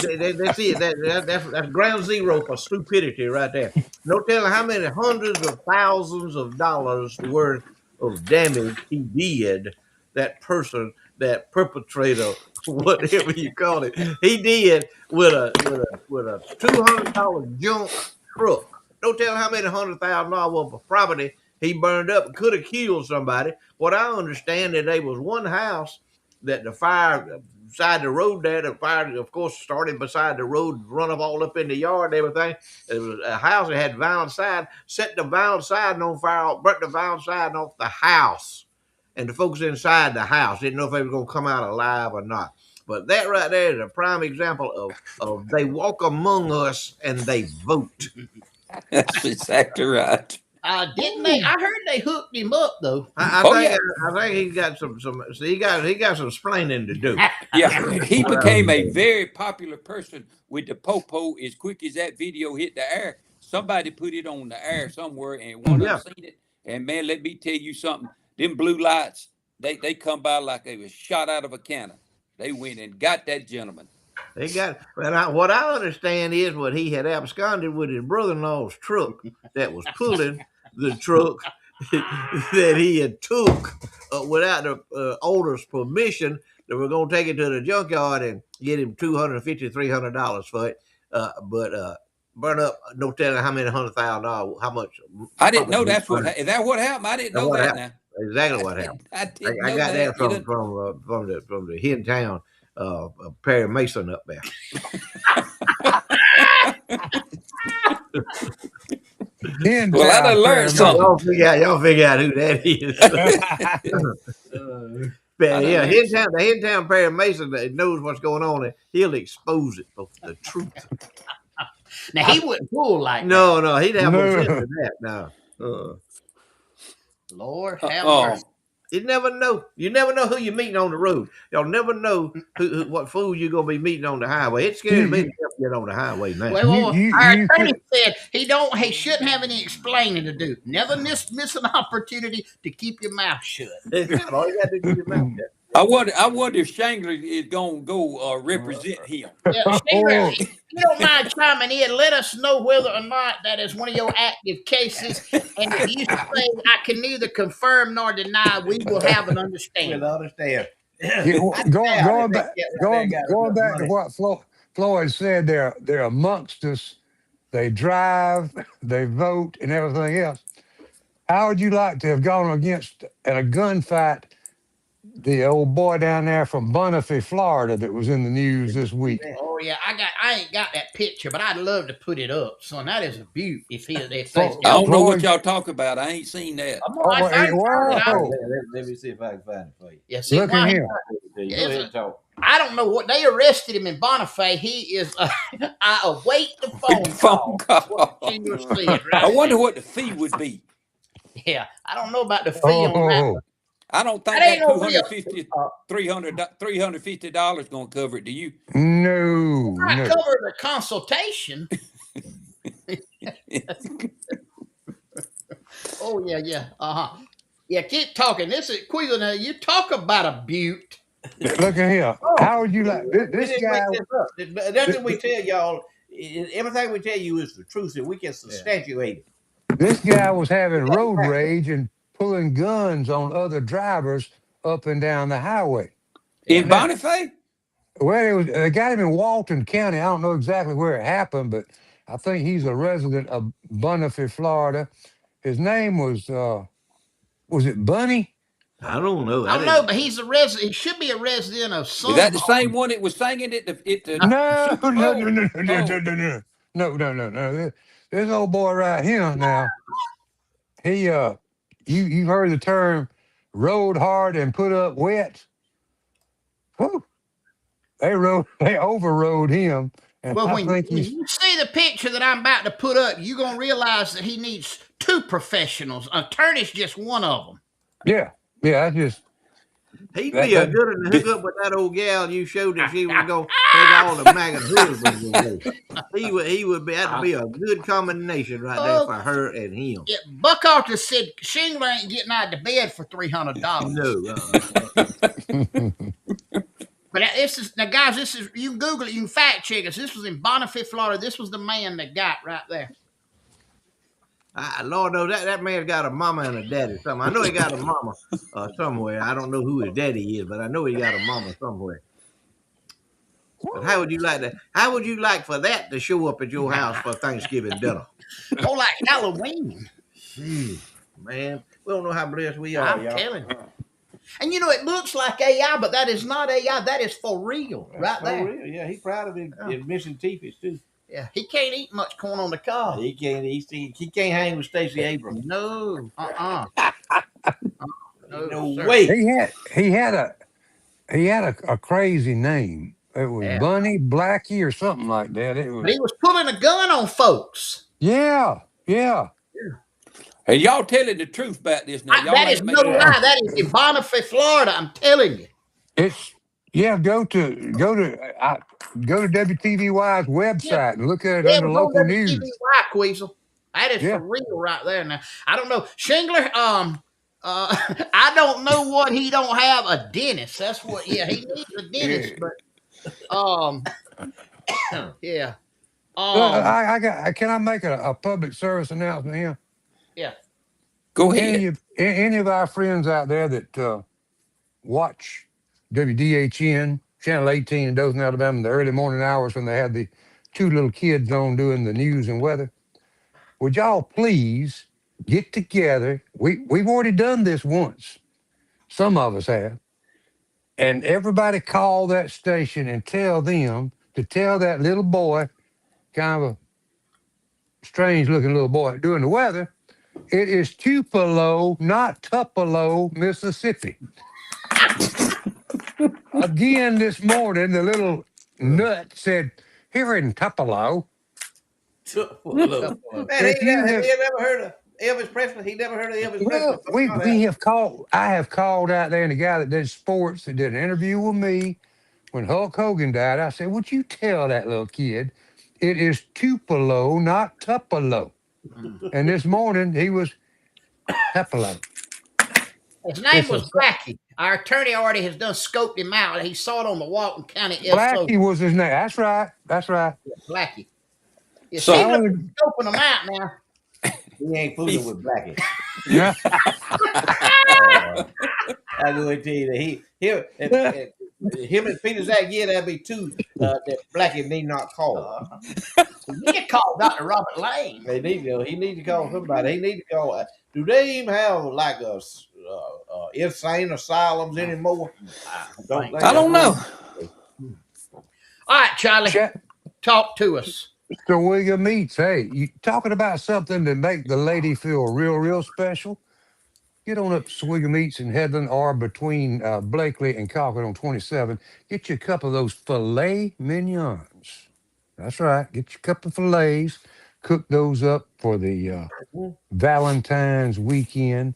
S2: That's it. That's ground zero for stupidity right there. No telling how many hundreds of thousands of dollars worth of damage he did. That person, that perpetrator, whatever you call it, he did with a $200 junk truck. Don't tell how many $100,000 worth of property he burned up. Could have killed somebody. What I understand is there was one house that the fire beside the road there. The fire, of course, started beside the road, run all up in the yard and everything. It was a house that had vinyl side, set the vinyl siding on fire, burnt the vinyl siding off the house. And the folks inside the house didn't know if they were going to come out alive or not. But that right there is a prime example of they walk among us and they vote.
S3: That's exactly right.
S1: Didn't they? I heard they hooked him up though.
S2: I think he's got some. So he got some explaining to do.
S3: Yeah, he became a very popular person with the popo. As quick as that video hit the air, somebody put it on the air somewhere, and one of them seen it. And man, let me tell you something. Them blue lights, they come by like they was shot out of a cannon. They went and got that gentleman.
S2: They got. Well, what I understand is what he had absconded with his brother-in-law's truck that was pulling the truck that he had took without the owner's permission. They were going to take it to the junkyard and get him $250, $300 for it. But burn up, no telling how many $100,000, how much.
S3: I didn't know that's what. Is that what happened? I didn't know that. Now
S2: exactly what happened.
S3: I didn't know
S2: got that from the hen town Perry Mason up there.
S3: Well, I done learned something.
S2: Y'all figure out who that is. But yeah, the hen town Perry Mason that knows what's going on, and he'll expose it for the truth.
S1: Now he wouldn't pull like
S2: no, he'd have no sense of that. No.
S1: Lord have mercy.
S2: You never know. You never know who you're meeting on the road. Y'all never know what fool you're gonna be meeting on the highway. It
S4: You
S2: scares me to get on the highway now.
S1: Well, our
S4: you
S1: attorney
S4: could
S1: said he shouldn't have any explaining to do. Never miss an opportunity to keep your mouth shut.
S2: All you gotta do is keep your mouth shut.
S3: I wonder if Shangler is gonna go represent him.
S1: Yeah, Shingler,
S4: oh,
S1: if you don't mind chiming in, let us know whether or not that is one of your active cases. And if you say I can neither confirm nor deny, we will have an understanding.
S2: We'll understand.
S4: yeah,
S2: I doubt if
S4: going
S2: they
S4: back
S2: get right there got
S4: going
S2: enough
S4: back to
S2: money.
S4: what Floyd said, they're amongst us. They drive, they vote, and everything else. How would you like to have gone against in a gunfight the old boy down there from Bonifay, Florida, that was in the news this week?
S1: Oh yeah, I ain't got that picture, but I'd love to put it up, son. That is a beaut. If they
S3: I don't know what
S4: Floyd,
S3: y'all talk about. I ain't seen that.
S1: I find it out.
S4: whoa,
S2: Let me see if I can find it for you.
S1: Yeah, see
S4: look at
S1: why he.
S4: him.
S2: Go
S1: Yeah,
S2: ahead and talk.
S1: I don't know what they arrested him in Bonifay. He is. I await the phone
S3: Phone
S1: call. That's what
S3: call.
S1: Shingler said,
S3: I
S1: right?
S3: wonder what the fee would be.
S1: Yeah, I don't know about the fee on that.
S4: Oh,
S3: I don't think
S1: That ain't
S3: that
S1: gonna be a.
S3: $350 gonna cover it. Do you?
S4: no,
S1: Might
S4: no.
S1: cover the consultation. Oh yeah, yeah, yeah. Keep talking. This is Queasel. Now you talk about a butte.
S4: Look at him.
S2: Oh,
S4: How would you like
S2: we
S4: this
S2: didn't
S4: guy?
S2: make this up. Nothing we tell y'all, everything we tell you is the truth, and we can substantiate it.
S4: This guy was having road rage and pulling guns on other drivers up and down the highway.
S3: In
S4: Now,
S3: Bonifay?
S4: well, they got him in Walton County. I don't know exactly where it happened, but I think he's a resident of Bonifay, Florida. His name was it Bunny?
S2: I don't know.
S1: I don't know, but he's a resident. He should be a resident of
S3: Is that
S1: some.
S3: the same one that was singing at the
S4: No,
S3: Super
S4: no,
S3: Bowl?
S4: no, no, no, no,
S3: Oh,
S4: no, no, no, no, no, no. This old boy right here now. He you heard the term rode hard and put up wet. Whew. They overrode him, and
S1: Well,
S4: I
S1: when
S4: think he's
S1: you see the picture that I'm about to put up, you're gonna realize that he needs two professionals. Attorney's just one of them.
S4: yeah, yeah. I just
S2: He'd
S4: that
S2: be a
S4: that
S2: good one to hook up with that old gal you showed that she was gonna take all the MAGA husbands away. He would be that'd be a good combination right there for her and him.
S1: Yeah, Buckalter said Shingler ain't getting out of bed for $300.
S2: No,
S1: But this is now, guys. This is you can Google it. You can fact check us. This was in Bonifay, Florida. This was the man that got right there.
S2: Lord knows that man's got a mama and a daddy. Something. I know he got a mama somewhere. I don't know who his daddy is, but I know he got a mama somewhere. But how would you like that? How would you like for that to show up at your house for Thanksgiving dinner?
S1: Oh, like Halloween.
S2: Man, we don't know how blessed we are,
S1: I'm
S2: y'all.
S1: telling you. And you know, it looks like AI, but that is not AI. That is for real, right there.
S2: Real. Yeah, he's proud of his missing teeth too.
S1: Yeah, he can't eat much corn on the cob.
S2: He can't. He can't hang with Stacey Abrams.
S1: No,
S2: No
S1: sir.
S2: way.
S4: he had a crazy name. It was
S1: Yeah.
S4: Bunny Blackie or something like that. It
S1: But
S4: was
S1: he was pulling a gun on folks.
S4: yeah.
S3: hey, y'all telling the truth about this now. Y'all
S1: That is
S3: ain't
S1: no
S3: making
S1: lie. That is in Bonifay, Florida. I'm telling you.
S4: It's yeah. Go to WTVY's website and look at it
S1: Yeah,
S4: under
S1: we're going
S4: local
S1: to
S4: news.
S1: TVY, Queasel. That is
S4: Yeah.
S1: for real right there. Now, I don't know. Shingler, I don't know what he don't have a dentist. That's what, yeah, he needs a dentist, but, yeah.
S4: Can I make a public service announcement here?
S1: Yeah.
S3: Go ahead.
S4: Any of our friends out there that watch WDHN, Channel 18 in Dothan, Alabama, in the early morning hours when they have the two little kids on doing the news and weather, would y'all please get together? We've already done this once. Some of us have. And everybody call that station and tell them to tell that little boy, kind of a strange looking little boy doing the weather, it is Tupelo, not Tupelo, Mississippi. Again this morning, the little nut said, "Here in Tupelo."
S2: Man,
S4: If you
S2: have
S4: have,
S2: you ever heard of? Elvis Presley. He never heard of Elvis Presley.
S4: Well, we have called. I have called out there, and the guy that did sports that did an interview with me when Hulk Hogan died. I said, "Would you tell that little kid it is Tupelo, not Tupelo?" And this morning he was Tupelo.
S1: His name
S4: It's a
S1: was Blackie. Our attorney already has done scoped him out. He saw it on the Walton County SO.
S4: Blackie was his name. That's right. That's right.
S1: Blackie. You
S3: So-
S1: see,
S4: I
S1: look,
S4: only-
S1: he's scoping them out now.
S2: He ain't fooling with Blackie.
S4: Yeah.
S2: I go and tell you that him and Peter Zach, yeah, that'd be two that Blackie need not call.
S1: You can call Dr. Robert Lane.
S2: They need to. He need to call somebody. He need to call. Do they even have like a insane asylums anymore?
S3: I don't know.
S1: All right, Charlie, talk to us.
S4: Sawega Meats. Hey, you talking about something to make the lady feel real special? Get on up to Sawega Meats in Headland or between Blakely and Concord on 27. Get you a couple of those filet mignons. That's right. Get you a couple of fillets. Cook those up for the Valentine's weekend.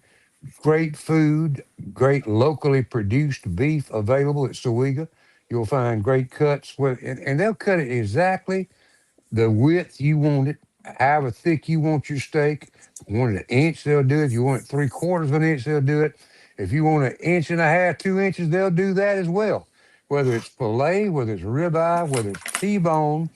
S4: Great food, great locally produced beef available at Sawega. You'll find great cuts, and they'll cut it exactly the width you want it, however thick you want your steak. If you want it an inch, they'll do it. If you want it 3/4 of an inch, they'll do it. If you want an inch and a half, 2 inches, they'll do that as well. Whether it's filet, whether it's ribeye, whether it's T-bone,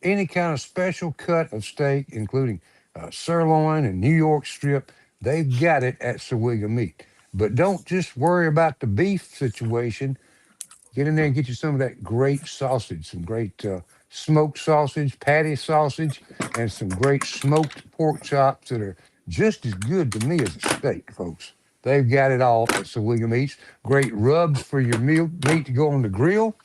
S4: any kind of special cut of steak, including sirloin and New York strip, they've got it at Sawega Meat. But don't just worry about the beef situation. Get in there and get you some of that great sausage, some great smoked sausage, patty sausage, and some great smoked pork chops that are just as good to me as a steak, folks. They've got it all at Sawega Meats. Great rubs for your meat to go on the grill,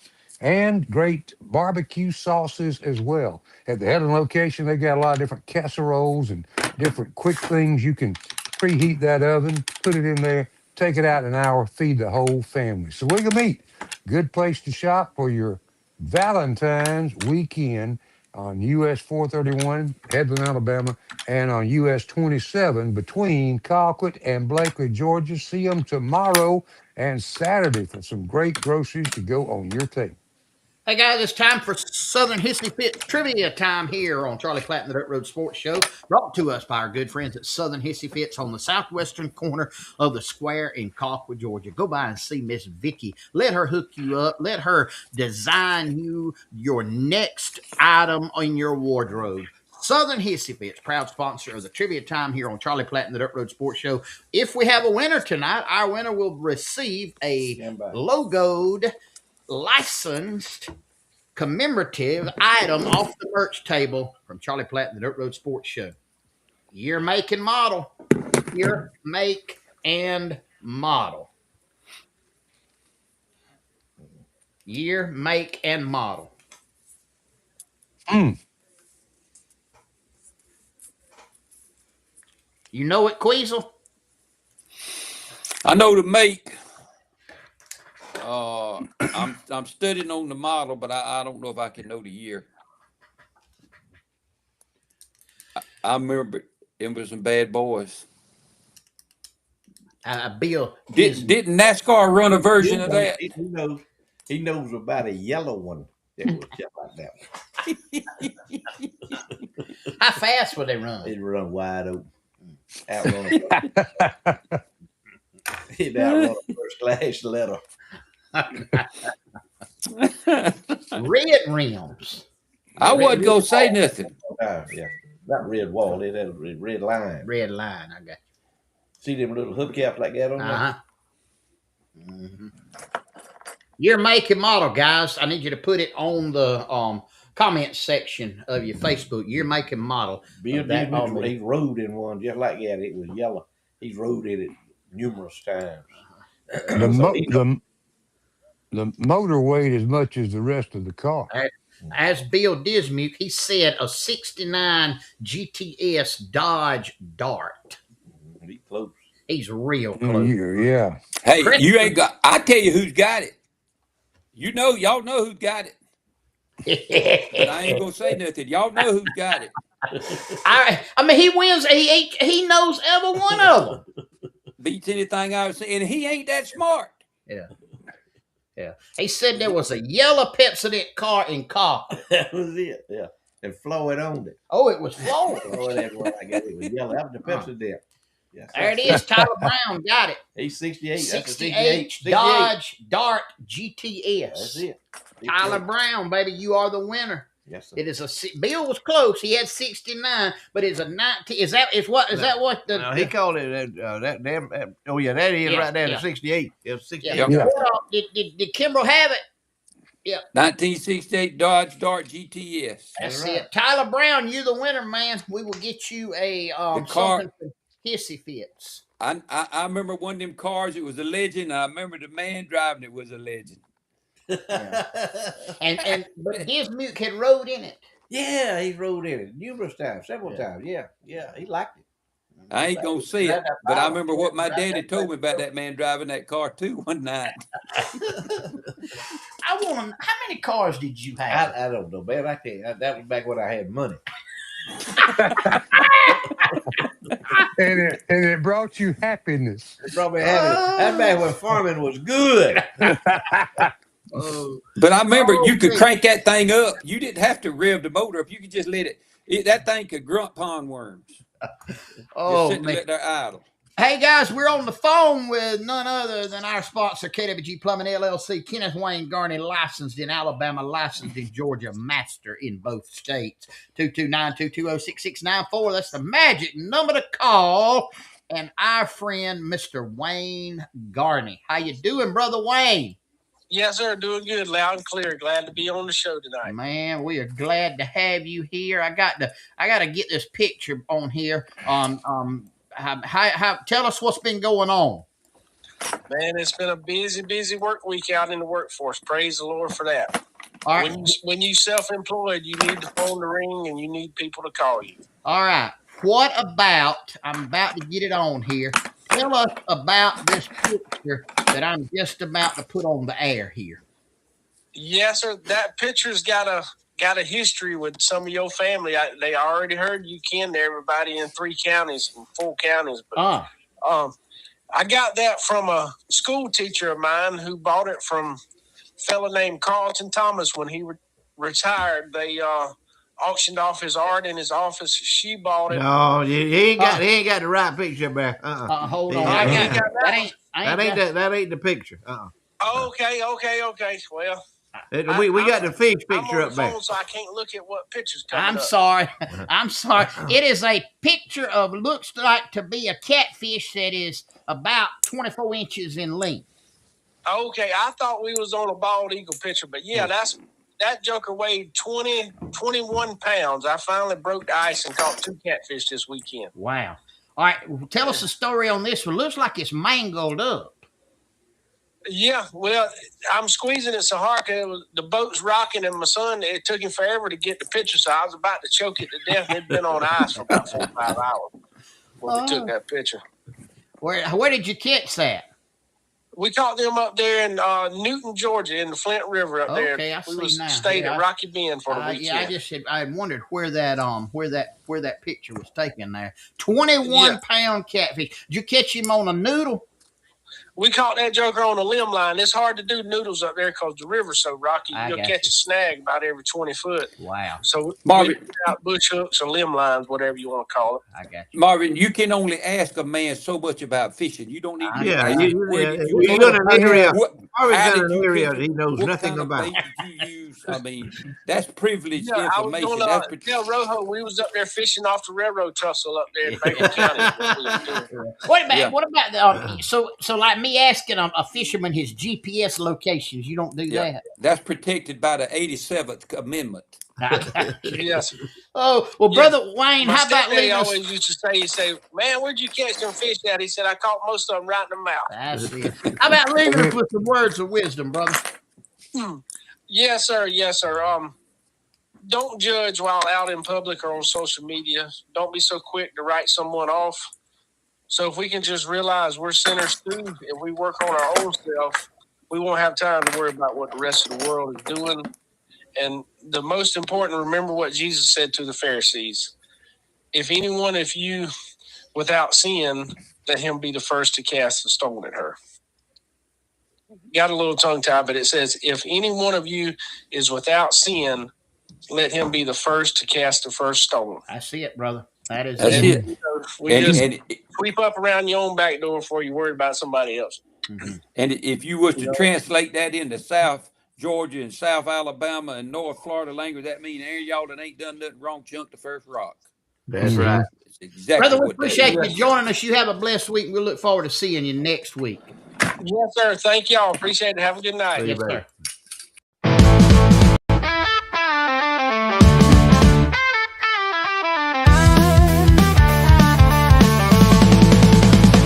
S4: and great barbecue sauces as well. At the Headland location, they've got a lot of different casseroles and different quick things. You can preheat that oven, put it in there, take it out in an hour, feed the whole family. Sawega Meat, good place to shop for your Valentine's weekend on US 431, Headland, Alabama, and on US 27 between Colquitt and Blakely, Georgia. See them tomorrow and Saturday for some great groceries to go on your table.
S1: Hey guys, it's time for Southern Hissy Fit trivia time here on Charlie Platt and the Dirt Road Sports Show, brought to us by our good friends at Southern Hissy Fits on the southwestern corner of the square in Colquitt, Georgia. Go by and see Miss Vicky. Let her hook you up. Let her design you your next item in your wardrobe. Southern Hissy Fits, proud sponsor of the trivia time here on Charlie Platt and the Dirt Road Sports Show. If we have a winner tonight, our winner will receive a logoed, licensed, commemorative item off the merch table from Charlie Platt and the Dirt Road Sports Show. Year, make, and model. Year, make, and model. Year, make, and model. You know it, Queasel?
S3: I know the make. I'm studying on the model, but I don't know if I can know the year. I remember it was some bad boys.
S1: Bill.
S3: Didn't NASCAR run a version of that?
S2: He knows about a yellow one that was just like that.
S1: How fast would they run?
S2: It'd run wide open. Outrun He'd outrun a first class letter.
S1: Red rims.
S3: I wasn't gonna say nothing.
S2: Yeah, not red wall. It had a red line.
S1: Red line. I got you.
S2: See them little hubcaps like that on there?
S1: Mm-hmm. Your make and model, guys. I need you to put it on the comment section of your Facebook. Your make and model.
S2: Bill he rode in one just like that. It was yellow. He's rode in it numerous times.
S4: The motor weighed as much as the rest of the car.
S1: As Bill Dismuke, he said a 69 GTS Dodge Dart.
S2: He's close.
S1: He's real close.
S4: Yeah.
S3: Hey, you ain't got. I tell you who's got it. Y'all know who's got it. But I ain't gonna say nothing. Y'all know who's got it.
S1: I mean, he wins. He knows every one of them.
S3: Beats anything I've seen, and he ain't that smart.
S1: Yeah. Yeah. He said there was a yellow Pepsodent car in car.
S2: That was it. Yeah. And Floyd owned it.
S1: Oh, it was Floyd.
S2: Floyd had one. I guess it was yellow. That was the Pepsi there. Yes,
S1: There it is. Tyler Brown got it.
S2: He's 68.
S1: 68 Dodge Dart GTS.
S2: That's it.
S1: Tyler Brown, baby, you are the winner.
S2: Yes, sir.
S1: It is Bill was close. He had 69, but it's a 19. Is that what the?
S2: No, he called it that damn. Oh yeah, that is right there. The 68. It was 68.
S1: Yeah. Did Kimbrell have it? Yeah.
S3: 1968 Dodge Dart GTS.
S1: That's right. It. Tyler Brown, you're the winner, man. We will get you a something for hissy fits.
S3: I remember one of them cars. It was a legend. I remember the man driving it was a legend.
S1: Yeah. But Dismuke had rode in it.
S2: Yeah, he rode in it numerous times, several times. Yeah, he liked it.
S3: I ain't gonna see it, but I remember what my daddy told me about that man driving that car too one night.
S1: How many cars did you have?
S2: I don't know, man. I can't. That was back when I had money.
S4: and it brought you happiness.
S2: It brought me happiness. That's back when farming was good.
S3: But I remember you could crank that thing up. You didn't have to rev the motor up. You could just let it. That thing could grunt pond worms. Just man. Let there idle.
S1: Hey guys, we're on the phone with none other than our sponsor, KWG Plumbing LLC, Kenneth Wayne Garney, licensed in Alabama, licensed in Georgia, master in both states. 229-220-6694. That's the magic number to call. And our friend, Mr. Wayne Garney. How you doing, Brother Wayne?
S7: Yes, sir. Doing good, loud and clear. Glad to be on the show tonight.
S1: Man, we are glad to have you here. I got to get this picture on here. Tell us what's been going on.
S7: Man, it's been a busy work week out in the workforce. Praise the Lord for that.
S1: All right.
S7: When you self-employed, you need the phone to ring and you need people to call you.
S1: All right. What about? I'm about to get it on here. Tell us about this picture that I'm just about to put on the air here.
S7: Yes, sir. That picture's got a history with some of your family. They already heard you kin to everybody in 4 counties. But I got that from a school teacher of mine who bought it from a fella named Carlton Thomas when he retired. They auctioned off his art in his office. She bought it.
S2: No, he ain't got the right picture back.
S1: Hold on.
S2: That ain't the picture.
S7: Okay. Well,
S2: we got the fish picture up there.
S7: So I can't look at what pictures coming
S1: I'm
S7: up.
S1: sorry. I'm sorry. It is a picture of looks like to be a catfish that is about 24 inches in length.
S7: Okay, I thought we was on a bald eagle picture, but yeah, that joker weighed 21 pounds. I finally broke the ice and caught 2 catfish this weekend.
S1: Wow. All right, tell us a story on this one. Looks like it's mangled up.
S7: Yeah, well, I'm squeezing it so hard the boat's rocking, and my son, it took him forever to get the picture, so I was about to choke it to death. It'd been on ice for about 4 or 5 hours when we took that picture.
S1: Where did you catch that?
S7: We caught them up there in Newton, Georgia, in the Flint River up there.
S1: Okay, I see now.
S7: Stayed at Rocky Bend for the weekend.
S1: Yeah, I wondered where that picture was taken there. 21-pound catfish. Did you catch him on a noodle?
S7: We caught that joker on a limb line. It's hard to do noodles up there because the river's so rocky. You'll catch a snag about every 20 foot.
S1: Wow.
S7: So
S3: Marvin,
S7: we out bush hooks or limb lines, whatever you want to call it.
S1: I got you.
S3: Marvin, you can only ask a man so much about fishing. You don't need to.
S2: You're in an area. Marvin's in an area he knows nothing about.
S3: What did you use? I mean, that's privileged information.
S7: I was going Rojo, we was up there fishing off the railroad trestle up there in Baker County.
S1: What about so like me asking a fisherman his GPS locations? You don't do that.
S3: That's protected by the 87th Amendment.
S7: Yes.
S1: Oh well, yes. Brother Wayne, how about
S7: leaving us? Always used to say, "Man, where'd you catch them fish at?" He said, "I caught most of them right in the mouth."
S1: That's it. How about leaving us with some words of wisdom, brother?
S7: Yes, sir. Yes, sir. Don't judge while out in public or on social media. Don't be so quick to write someone off. So if we can just realize we're sinners too, if we work on our own self, we won't have time to worry about what the rest of the world is doing. And the most important, remember what Jesus said to the Pharisees. If any one of you without sin, let him be the first to cast a stone at her. Got a little tongue tied, but it says, if any one of you is without sin, let him be the first to cast the first stone.
S1: I see it, brother. That's
S3: it.
S7: We just sweep up around your own back door before you worry about somebody else.
S1: Mm-hmm.
S3: And if you was to translate that into South Georgia and South Alabama and North Florida language, that means any y'all that ain't done nothing wrong chunk the first rock.
S2: That's right.
S3: It's exactly
S1: Brother, we
S3: what
S1: appreciate you joining us. You have a blessed week. We look forward to seeing you next week.
S7: Yes, sir. Thank y'all. Appreciate it. Have a good night.
S1: Yes, sir.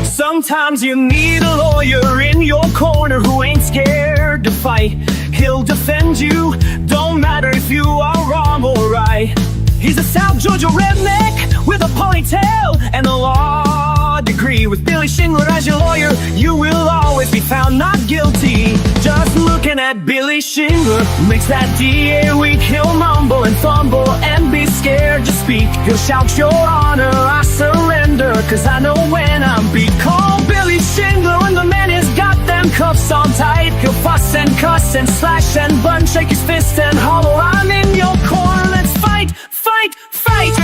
S5: Sometimes you need a lawyer in your corner who ain't scared to fight. He'll defend you, don't matter if you are wrong or right. He's a South Georgia redneck with a ponytail and a law degree. With Billy Shingler as your lawyer, you will always be found not guilty. Just looking at Billy Shingler makes that DA weak. He'll mumble and fumble and be scared to speak. He'll shout, "Your Honor, I surrender, 'cause I know when I'm beat." Call Billy Shingler when the man has got them cuffs on tight. He'll fuss and cuss and slash and burn, shake his fist and holler, "I'm in your corner, let's fight, fight, fight."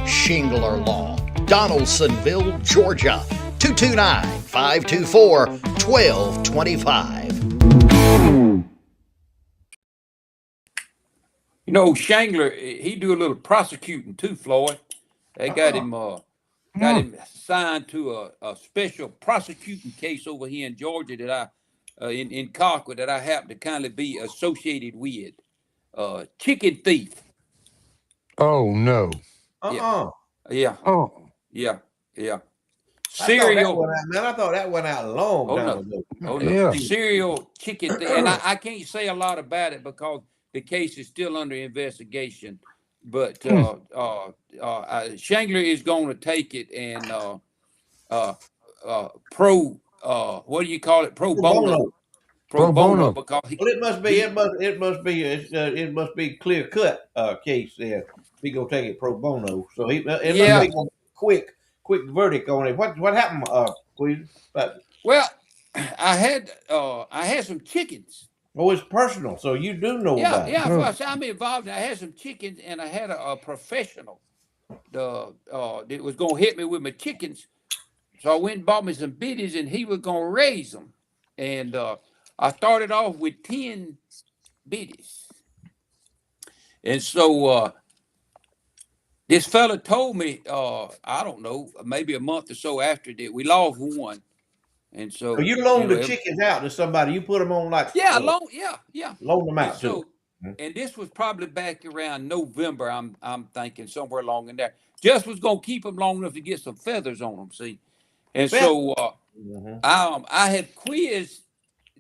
S1: Shingler Law, Donaldsonville, Georgia, 229-524-1225.
S3: You know, Shangler, he do a little prosecuting too, Floyd. They got him assigned to a special prosecuting case over here in Georgia that in Concord that I happen to kindly be associated with. Chicken thief.
S4: Oh no.
S3: Yeah.
S4: Oh.
S3: Yeah.
S2: Serial. I thought that went out a long time ago.
S3: Oh no.
S4: Yeah.
S3: Serial chicken thief. And I can't say a lot about it because the case is still under investigation. But Shangler is going to take it and what do you call it? Pro bono. Pro bono, because
S2: it must be clear cut case there. He gonna take it pro bono, so it must be a quick verdict on it. What happened, please?
S3: Well, I had some chickens.
S2: Oh, it's personal, so you do know about it.
S3: Yeah, I'm involved. I had some chickens, and I had a professional that was gonna hit me with my chickens. So I went and bought me some biddies, and he was gonna raise them. And I started off with 10 biddies. And so this fella told me, I don't know, maybe a month or so after that, we lost one. And so
S2: you loaned the chickens out to somebody. You put them on like
S3: loan
S2: them out
S3: to. And this was probably back around November. I'm thinking somewhere along in there. Just was gonna keep them long enough to get some feathers on them. See, and so I had quizzed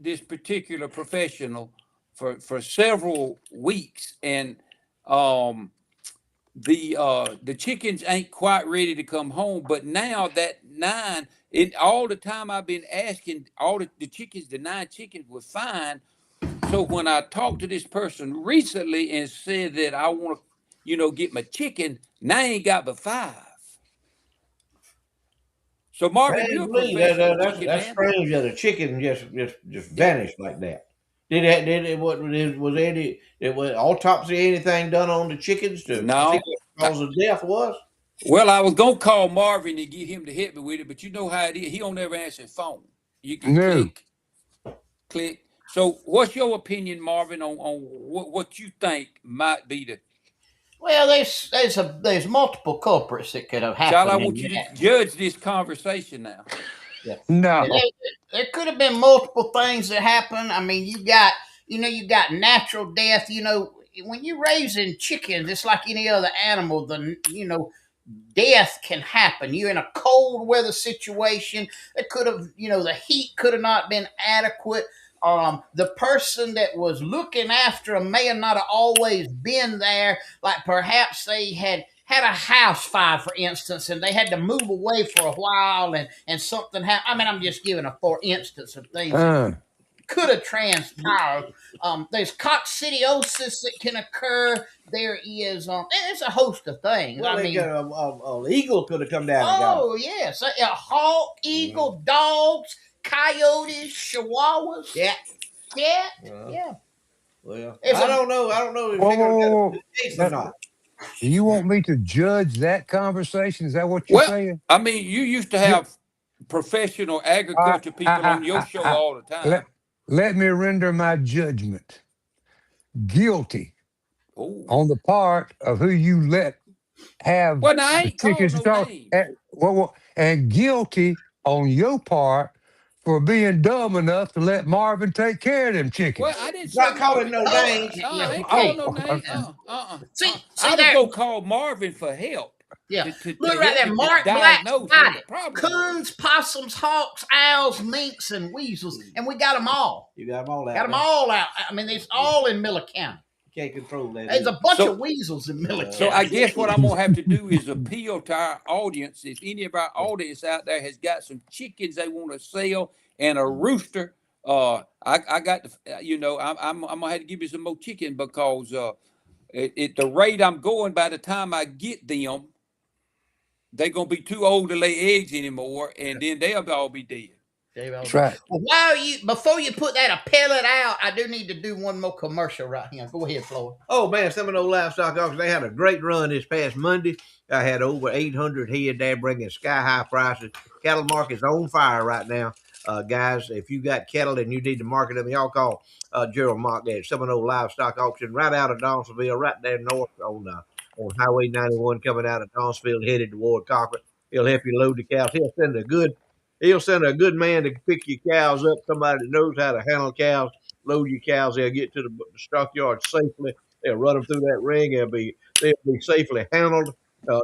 S3: this particular professional for several weeks, and the chickens ain't quite ready to come home. But now that 9, in all the time I've been asking, all the chickens, the 9 chickens were fine. So when I talked to this person recently and said that I want to, get my chicken, now I ain't got but 5. So Marvin, you're a professional chicken man.
S2: That's strange that a chicken just vanished like that. Was autopsy anything done on the chickens to see what the cause of death was?
S3: Well, I was gonna call Marvin to get him to hit me with it, but you know how it is. He don't ever answer his phone. You can click. So what's your opinion, Marvin, on what you think might be the...
S1: Well, there's multiple culprits that could have happened.
S3: Child, I want you to judge this conversation now.
S1: Yeah. No. There could have been multiple things that happened. I mean, you got natural death. When you're raising chickens, it's like any other animal. Death can happen. You're in a cold weather situation. It could have, the heat could have not been adequate. The person that was looking after them may have not always been there. Like perhaps they had had a house fire, for instance, and they had to move away for a while, and something happened. I mean, I'm just giving a for instance of things that could have transpired. There's coccidiosis that can occur. There is, there's a host of things.
S2: Well,
S1: I mean,
S2: an eagle could have come down.
S1: oh yes, a hawk, eagle, dogs, coyotes, chihuahuas,
S2: Yeah.
S1: Yeah.
S2: Well, I don't know if they're going to get the case or not.
S4: Do you want me to judge that conversation? Is that what you're saying?
S3: I mean, you used to have professional agriculture people on your show all the time.
S4: Let me render my judgment. Guilty on the part of who you let have
S3: well, now, I ain't
S4: tickets
S3: calling no names.
S4: and guilty on your part for being dumb enough to let Marvin take care of them chickens.
S3: Well, I didn't
S2: not calling no names.
S3: I ain't calling no names.
S1: See
S3: I was
S1: there.
S3: gonna call Marvin for help.
S1: Yeah,
S3: to
S1: look right there. Mark Black's got it.
S3: Problem
S1: Coons, possums, hawks, owls, minks, and weasels, and we got them all.
S2: You got them all out.
S1: Got them all out. I mean, it's all in Miller County.
S2: You can't control that.
S1: There's a bunch of weasels in Miller County.
S3: So I guess what I'm gonna have to do is appeal to our audience. If any of our audience out there has got some chickens they want to sell and a rooster, I got to, I'm gonna have to give you some more chicken because at the rate I'm going, by the time I get them, they're gonna be too old to lay eggs anymore, and then they'll all be dead.
S4: That's right.
S1: Well, before you put that pellet out, I do need to do one more commercial right here. Go ahead, Floyd.
S2: Oh man, Seminole Livestock Auction, they had a great run this past Monday. I had over 800 head there, bringing sky high prices. Cattle market's on fire right now. Guys, if you got cattle and you need to market them, y'all call Gerald Mock there at Seminole Livestock Auction, right out of Dawsonville, right there north on Highway 91, coming out of Dawsonville, headed toward Cochran. He'll help you load the cows. He'll send a good man to pick your cows up, somebody that knows how to handle cows, load your cows. They'll get to the stockyard safely. They'll run them through that ring. They'll be safely handled.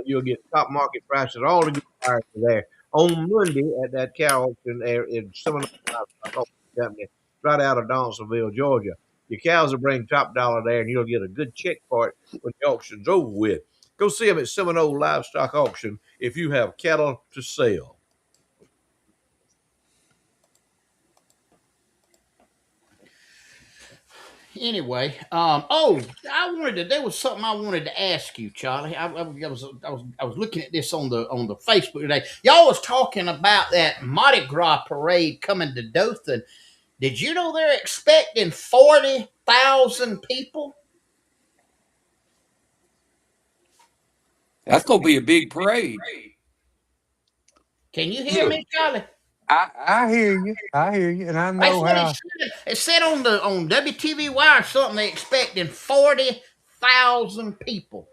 S2: You'll get top market prices. All the good buyers are there. On Monday at that cow auction there in Seminole Livestock Company, right out of Dawsonville, Georgia. Your cows will bring top dollar there, and you'll get a good check for it when the auction's over with. Go see them at Seminole Livestock Auction if you have cattle to sell.
S1: Anyway, there was something I wanted to ask you, Charlie. I was looking at this on the Facebook today. Y'all was talking about that Mardi Gras parade coming to Dothan. Did you know they're expecting 40,000 people?
S3: That's gonna be a big parade.
S1: Can you hear me, Charlie?
S4: I hear you. And I know how.
S1: It said on WTVY or something they expecting 40,000 people.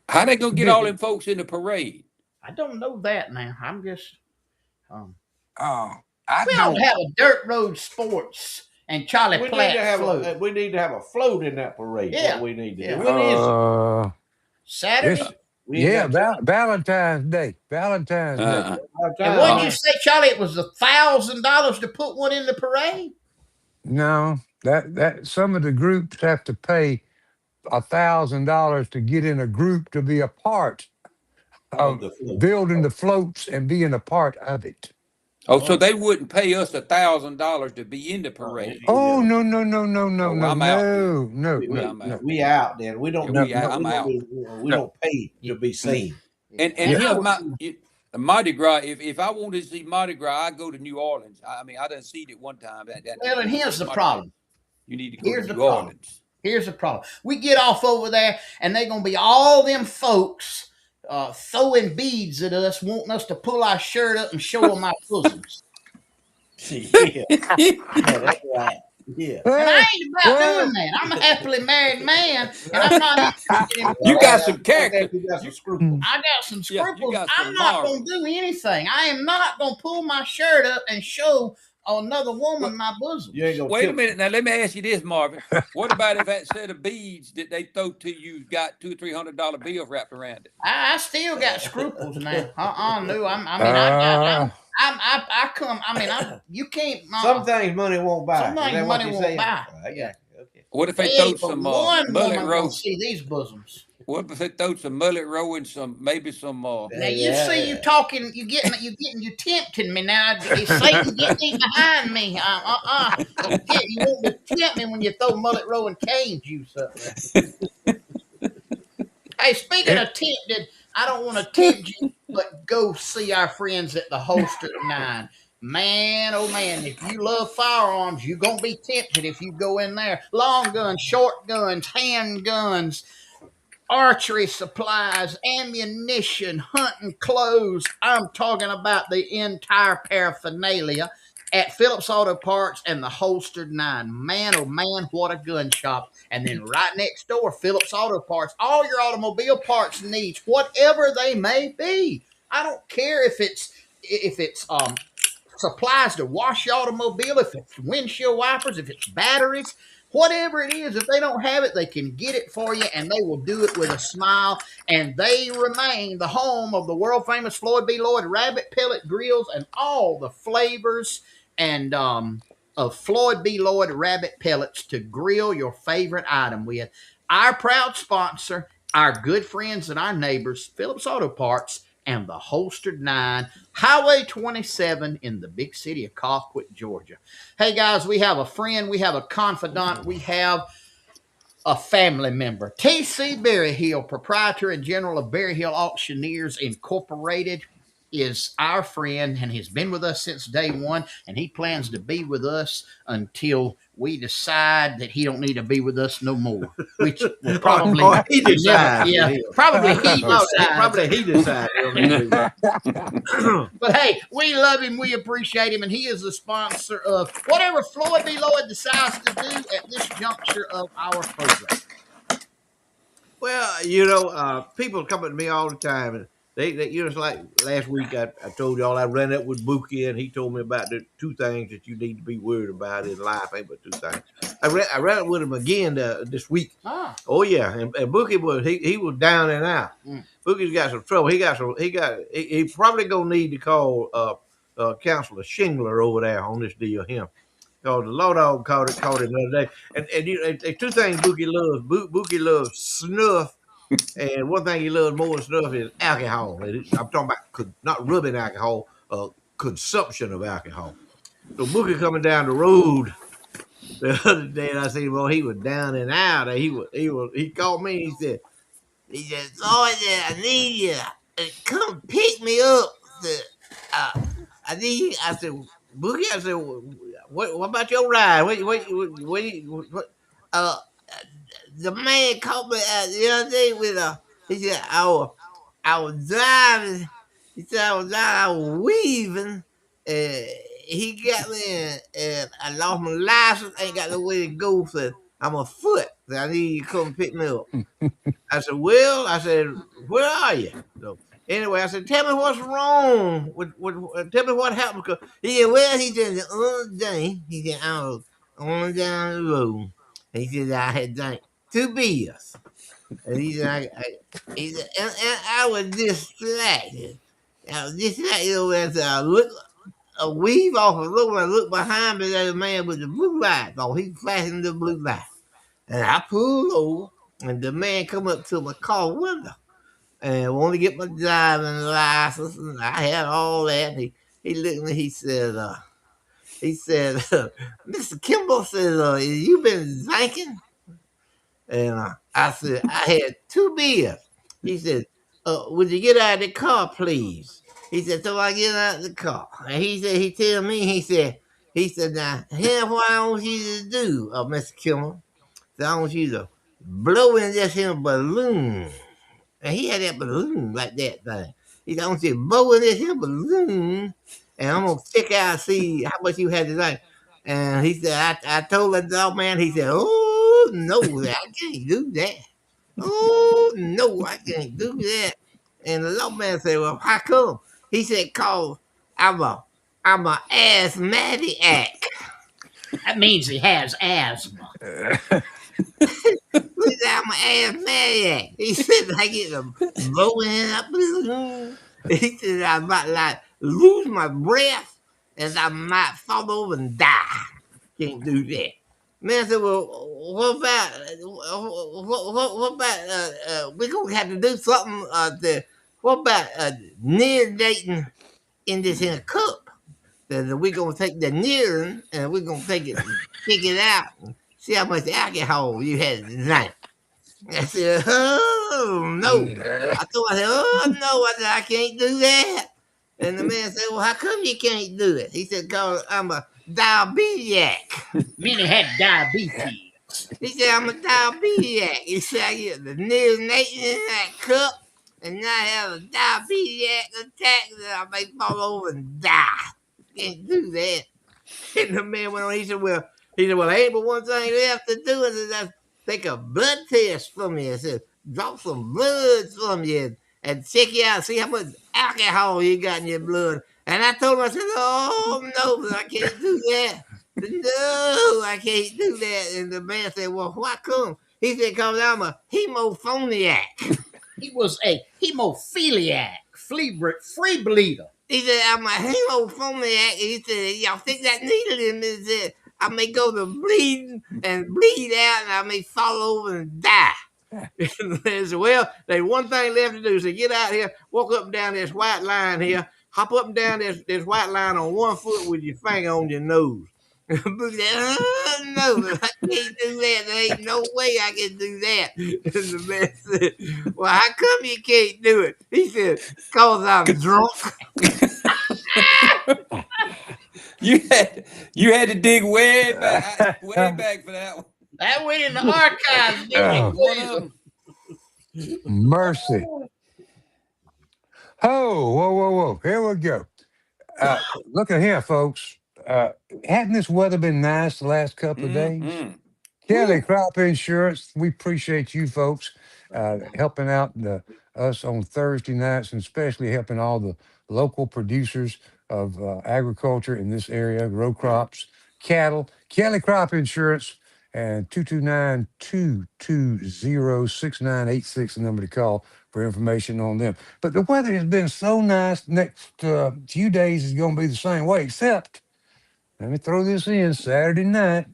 S3: How they gonna get all them folks in the parade?
S1: I don't know that now. I'm just.
S4: We
S1: don't have a dirt road sports and Charlie Platt float.
S2: We need to have a float in that parade.
S1: Yeah,
S2: what we need to do.
S1: When is it? Saturday.
S4: Valentine's Day. Valentine's Day.
S1: And what did you say, Charlie? It was $1,000 to put one in the parade?
S4: No, that some of the groups have to pay $1,000 to get in a group to be a part of building the floats and being a part of it.
S3: Oh, so they wouldn't pay us $1,000 to be in the parade?
S4: Oh, no.
S3: I'm out.
S4: No.
S2: We out then. We don't.
S3: I'm out.
S2: We don't pay to be seen.
S3: And here's Mardi Gras. If I wanted to see Mardi Gras, I go to New Orleans. I mean, I done seen it one time.
S1: Well, and here's the problem.
S3: You need to go to New Orleans.
S1: Here's the problem. We get off over there, and they're gonna be all them folks throwing beads at us, wanting us to pull our shirt up and show them our bosoms.
S2: Yeah, that's right. Yeah.
S1: And I ain't about doing that. I'm a happily married man, and I'm not.
S3: You got some character.
S2: You got some scruples.
S1: I got some scruples.
S3: Got
S1: I'm not going to do anything. I am not going to pull my shirt up and show another woman my bosom.
S3: Wait a minute. Now, let me ask you this, Marvin. What about if that set of beads that they throw to you got $200 or $300 bills wrapped around it?
S1: I still got scruples now. No, you can't.
S2: Some things money won't buy.
S1: Some things money won't buy.
S2: Yeah. Okay.
S3: What if they throw some mullet roast?
S1: See these bosoms.
S3: What if they throw some mullet roll and maybe some
S1: Now you see you talking, you tempting me now. Is Satan get thee behind me? Don't get you want to tempt me when you throw mullet roll and cane juice up there. Hey, speaking of tempted, I don't want to tempt you, but go see our friends at the Holster 9. Man, oh man, if you love firearms, you're gonna be tempted if you go in there. Long guns, short guns, hand guns, archery supplies, ammunition, hunting clothes. I'm talking about the entire paraphernalia at Phillips Auto Parts and the Holstered 9. Man, oh man, what a gun shop. And then right next door, Phillips Auto Parts. All your automobile parts needs, whatever they may be. I don't care if it's supplies to wash your automobile, if it's windshield wipers, if it's batteries, whatever it is, if they don't have it, they can get it for you and they will do it with a smile. And they remain the home of the world famous Floyd B. Lloyd rabbit pellet grills and all the flavors and of Floyd B. Lloyd rabbit pellets to grill your favorite item with. Our proud sponsor, our good friends and our neighbors, Phillips Auto Parts and the Holstered 9, Highway 27 in the big city of Colquitt, Georgia. Hey guys, we have a friend, we have a confidant, we have a family member. T.C. Berryhill, proprietor and general of Berryhill Auctioneers Incorporated, is our friend and has been with us since day one, and he plans to be with us until we decide that he don't need to be with us no more. Which will probably
S2: or he decides.
S1: yeah, probably he decides.
S2: Probably he decides.
S1: But hey, we love him, we appreciate him, and he is the sponsor of whatever Floyd B. Lloyd decides to do at this juncture of our program.
S2: Well, people come to me all the time, and they it's like last week I told y'all I ran up with Bookie, and he told me about the two things that you need to be worried about in life. Ain't but two things. I ran up with him again this week.
S1: Ah.
S2: Oh yeah, and Bookie he was down and out. Bookie's got some trouble. He probably gonna need to call Counselor Shingler over there on this deal. Him. Because the law dog caught it the other day. And there's two things Bookie loves. Bookie loves snuff, and one thing he loves more than snuff is alcohol. I'm talking about not rubbing alcohol, consumption of alcohol. So Bookie coming down the road the other day, and I said, well, he was down and out. And he called me and he said, Lloyd, I need you to come pick me up. I need you. I said, Boogie, I said, what about your ride? Uh, the man called me out the other day he said, I was driving. He said, I was weaving. He got me and I lost my license. Ain't got no way to go. So I'm a foot. So I need you to come pick me up. I said, where are you? So anyway, I said, tell me what's wrong. Tell me what happened. He said, the other day, I was on down the road. He said, I had drank 2 beers. And he said, and I was distracted. Over there. So I weave off a road. I look behind me, there's a man with the blue light. Oh, he's flashing the blue light. And I pulled over, and the man come up to my car window and want to get my driving license, and I had all that. And he looked at me. He said, Mr. Kimball says, you been drinking? And I said, I had 2 beers. He said, would you get out of the car, please? He said, so I get out of the car. And he tell me, he said, now, here's what I want you to do, Mr. Kimball. So I want you to blow in this here balloon. And he had that balloon like that thing. He said, I want you to blow in this here balloon, and I'm going to check out see how much you had tonight. And he said, I told that dog man, he said, oh, no, I can't do that. Oh, no, I can't do that. And the dog man said, well, how come? He said, cause I'm a asthmatic.
S1: That means he has asthma.
S2: I'm an asthmatic. He said, I get them blowing up. He said, I might like lose my breath and I might fall over and die. Can't do that. Man said, well, what about we're gonna have to do something what about near dating in this in a cup? That we're gonna take the nearing and we're gonna take it pick it out and see how much alcohol you had tonight. I said, oh no. I told him, I said, oh no, I said, I can't do that. And the man said, well, how come you can't do it? He said, because I'm a diabetic.
S1: Many had diabetes.
S2: He said, I'm a diabetic. He said, I get the neonating in that cup, and now I have a diabetic attack that I may fall over and die. Can't do that. And the man went on, well, ain't but one thing left to do is just take a blood test from you. I said, drop some blood from you and check you out, see how much alcohol you got in your blood. And I told him, I said, oh, no, I can't do that. No, I can't do that. And the man said, well, why come? He said, because I'm a hemophoniac.
S1: He was a hemophiliac, free bleeder.
S2: He said, I'm a hemophoniac. He said, y'all stick that needle in me. He said, I may go to bleeding and bleed out and I may fall over and die. And they said, well, there's one thing left to do. So get out here, walk up and down this white line here, hop up and down this white line on one foot with your finger on your nose. Boogie said, oh, no, I can't do that. There ain't no way I can do that. And the man said, well, how come you can't do it? He said, because I'm drunk.
S3: You had to dig way back for that one.
S1: That went in the archives,
S4: Oh,
S3: One of them.
S4: mercy. Oh, whoa. Here we go. Look at here, folks. Hadn't this weather been nice the last couple of days?
S3: Mhm.
S4: Kelly Crop Insurance, we appreciate you folks helping out us on Thursday nights and especially helping all the local producers of agriculture in this area, row crops, cattle. Kelly Crop Insurance and 229-220-6986, the number to call for information on them. But the weather has been so nice. Next few days is going to be the same way, except, let me throw this in, Saturday night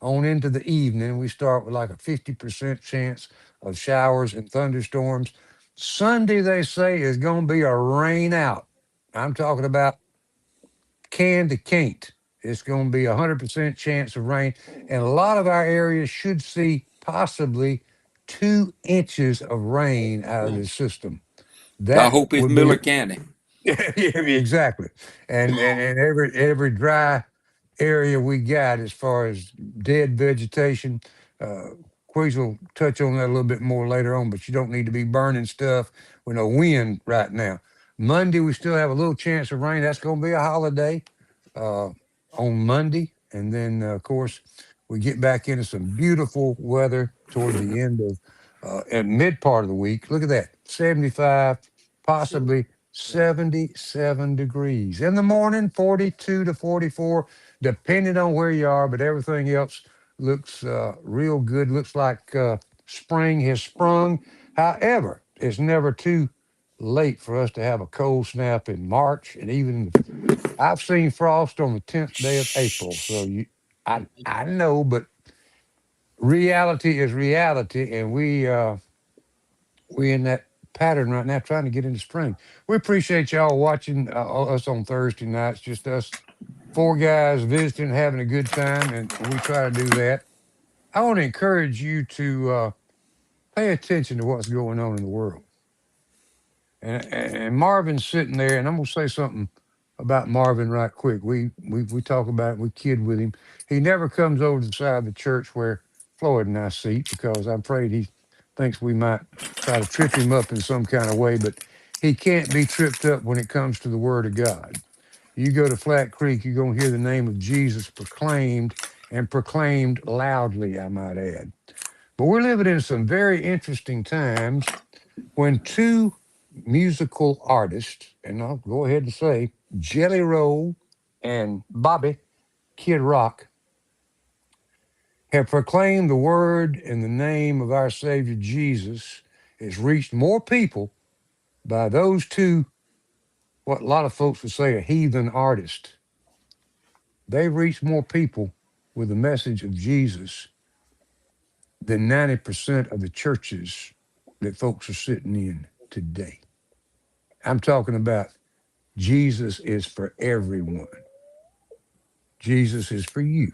S4: on into the evening, we start with like a 50% chance of showers and thunderstorms. Sunday, they say, is going to be a rain out. I'm talking about can to can't. It's going to be a 100% chance of rain. And a lot of our areas should see possibly 2 inches of rain out of this system.
S3: I
S4: That
S3: hope it's
S4: would
S3: Miller
S4: be
S3: County.
S4: yeah, exactly. And every dry area we got as far as dead vegetation. Uh, Queez will touch on that a little bit more later on, but you don't need to be burning stuff with no wind right now. Monday, we still have a little chance of rain. That's going to be a holiday uh, on Monday. And then, of course, we get back into some beautiful weather toward the end of at mid part of the week. Look at that, 75, possibly 77 degrees. In the morning, 42 to 44, depending on where you are, but everything else looks real good. Looks like spring has sprung. However, it's never too late for us to have a cold snap in March, and even I've seen frost on the 10th day of April. So I know, but reality is reality, and we in that pattern right now, trying to get into spring. We appreciate y'all watching us on Thursday nights. Just us four guys visiting, having a good time, and we try to do that. I want to encourage you to pay attention to what's going on in the world. And Marvin's sitting there, and I'm gonna say something about Marvin right quick. We talk about it, we kid with him. He never comes over to the side of the church where Floyd and I sit because I'm afraid he thinks we might try to trip him up in some kind of way, but he can't be tripped up when it comes to the word of God. You go to Flat Creek, you're gonna hear the name of Jesus proclaimed and proclaimed loudly, I might add. But we're living in some very interesting times when two musical artists, and I'll go ahead and say Jelly Roll and Bobby Kid Rock, have proclaimed the word in the name of our Savior Jesus. It's reached more people by those two, what a lot of folks would say, a heathen artist. They've reached more people with the message of Jesus than 90% of the churches that folks are sitting in today. I'm talking about Jesus is for everyone. Jesus is for you.